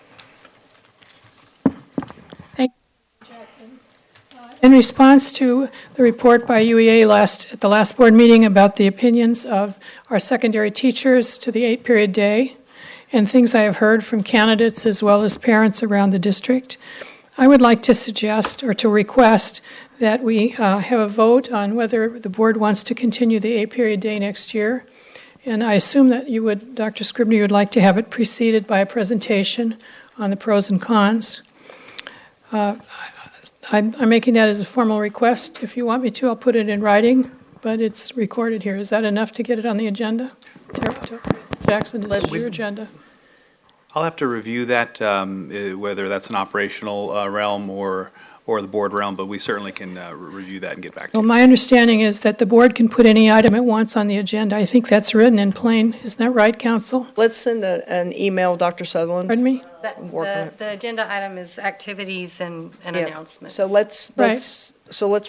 Thank you, Jackson. In response to the report by UEA at the last board meeting about the opinions of our secondary teachers to the 8-period day, and things I have heard from candidates as well as parents around the district, I would like to suggest or to request that we have a vote on whether the board wants to continue the 8-period day next year. And I assume that you would, Dr. Scribner, you would like to have it preceded by a presentation on the pros and cons. I'm making that as a formal request. If you want me to, I'll put it in writing, but it's recorded here. Is that enough to get it on the agenda? Jackson, is it your agenda?
I'll have to review that, whether that's an operational realm or the board realm, but we certainly can review that and get back to
Well,
you.
my understanding is that the board can put any item it wants on the agenda. I think that's written in plain. Isn't that right, Council?
Let's send an email, Dr. Sutherland.
Pardon me?
The agenda item is activities and announcements.
So let's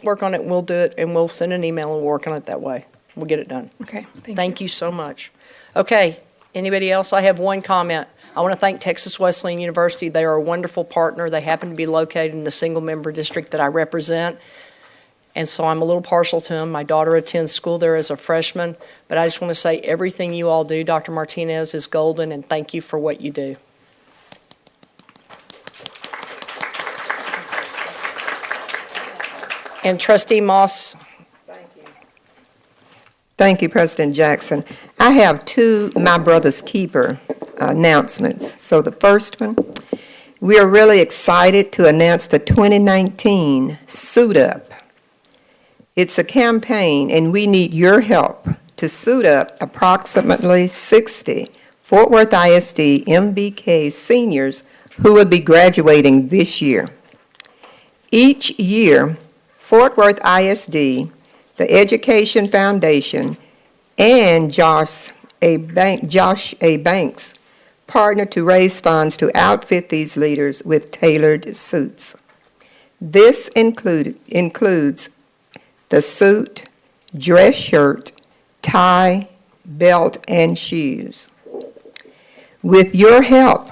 work on it. We'll do it, and we'll send an email and work on it that way. We'll get it done.
Okay,
thank you so much. Okay, anybody else? I have one comment. I want to thank Texas Wesleyan University. They are a wonderful partner. They happen to be located in the single-member district that I represent, and so I'm a little partial to them. My daughter attends school there as a freshman, but I just want to say everything you all do, Dr. Martinez, is golden, and thank you for what you do. And Trustee Moss.
Thank you, President Jackson. I have two My Brother's Keeper announcements. So the first one, we are really excited to announce the 2019 Suit Up. It's a campaign, and we need your help to suit up approximately 60 Fort Worth ISD MBK seniors who will be graduating this year. Each year, Fort Worth ISD, the Education Foundation, and Josh A. Banks partner to raise funds to outfit these leaders with tailored suits. This includes the suit, dress shirt, tie, belt, and shoes. With your help,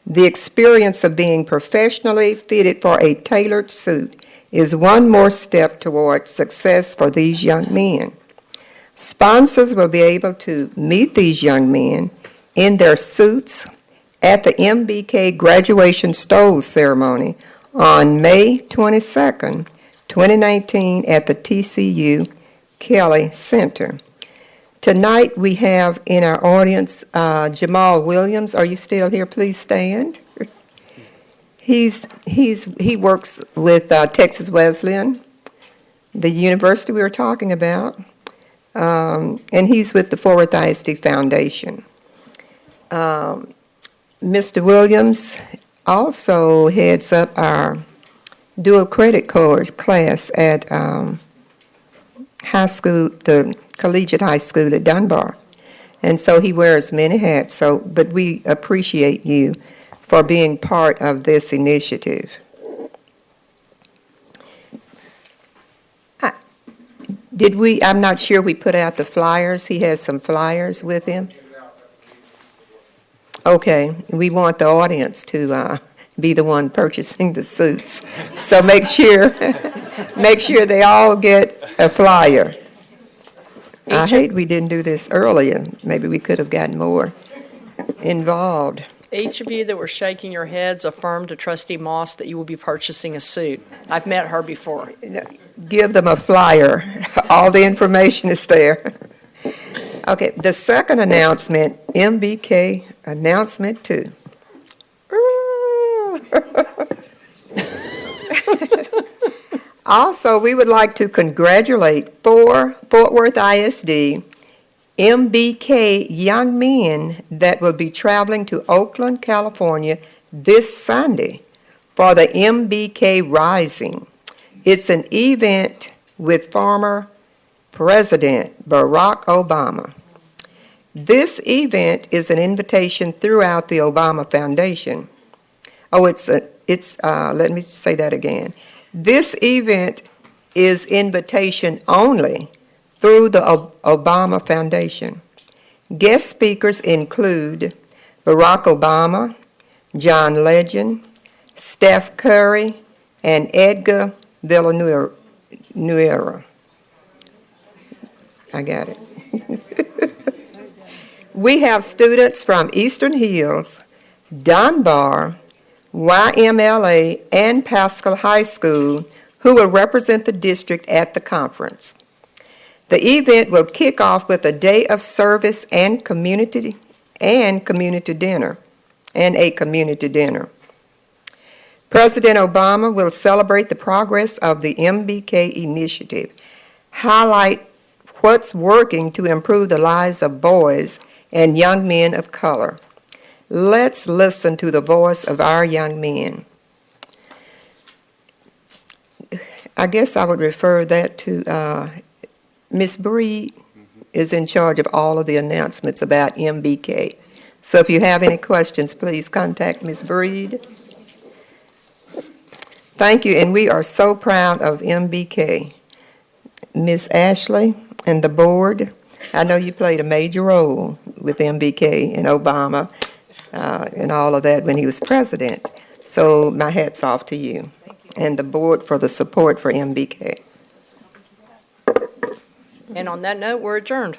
the experience of being professionally fitted for a tailored suit is one more step toward success for these young men. Sponsors will be able to meet these young men in their suits at the MBK graduation stole ceremony on May 22nd, 2019 at the TCU Kelly Center. Tonight we have in our audience Jamal Williams. Are you still here? Please stand. He works with Texas Wesleyan, the university we were talking about, and he's with the Fort Worth ISD Foundation. Mr. Williams also heads up our dual credit course class at high school, the collegiate high school at Dunbar. And so he wears many hats, but we appreciate you for being part of this initiative. I'm not sure we put out the flyers. He has some flyers with him. Okay, we want the audience to be the one purchasing the suits. So make sure they all get a flyer. I hate we didn't do this earlier. Maybe we could have gotten more involved.
Each of you that were shaking your heads affirmed to Trustee Moss that you will be purchasing a suit. I've met her before.
Give them a flyer. All the information is there. Okay, the second announcement, MBK announcement 2. Also, we would like to congratulate 4 Fort Worth ISD MBK young men that will be traveling to Oakland, California this Sunday for the MBK Rising. It's an event with former President Barack Obama. This event is an invitation throughout the Obama Foundation. Let me say that again. This event is invitation only through the Obama Foundation. Guest speakers include Barack Obama, John Legend, Steph Curry, and Edgar Villanueva. I got it. We have students from Eastern Hills, Dunbar, YMLA, and Pascal High School who will represent the district at the conference. The event will kick off with a day of service and community dinner. President Obama will celebrate the progress of the MBK initiative, highlight what's working to improve the lives of boys and young men of color. Let's listen to the voice of our young men. I guess I would refer that to Ms. Breed is in charge of all of the announcements about MBK. So if you have any questions, please contact Ms. Breed. Thank you, and we are so proud of MBK. Ms. Ashley and the board, I know you played a major role with MBK and Obama and all of that when he was president. So my hat's off to you and the board for the support for MBK.
And on that note, we're adjourned.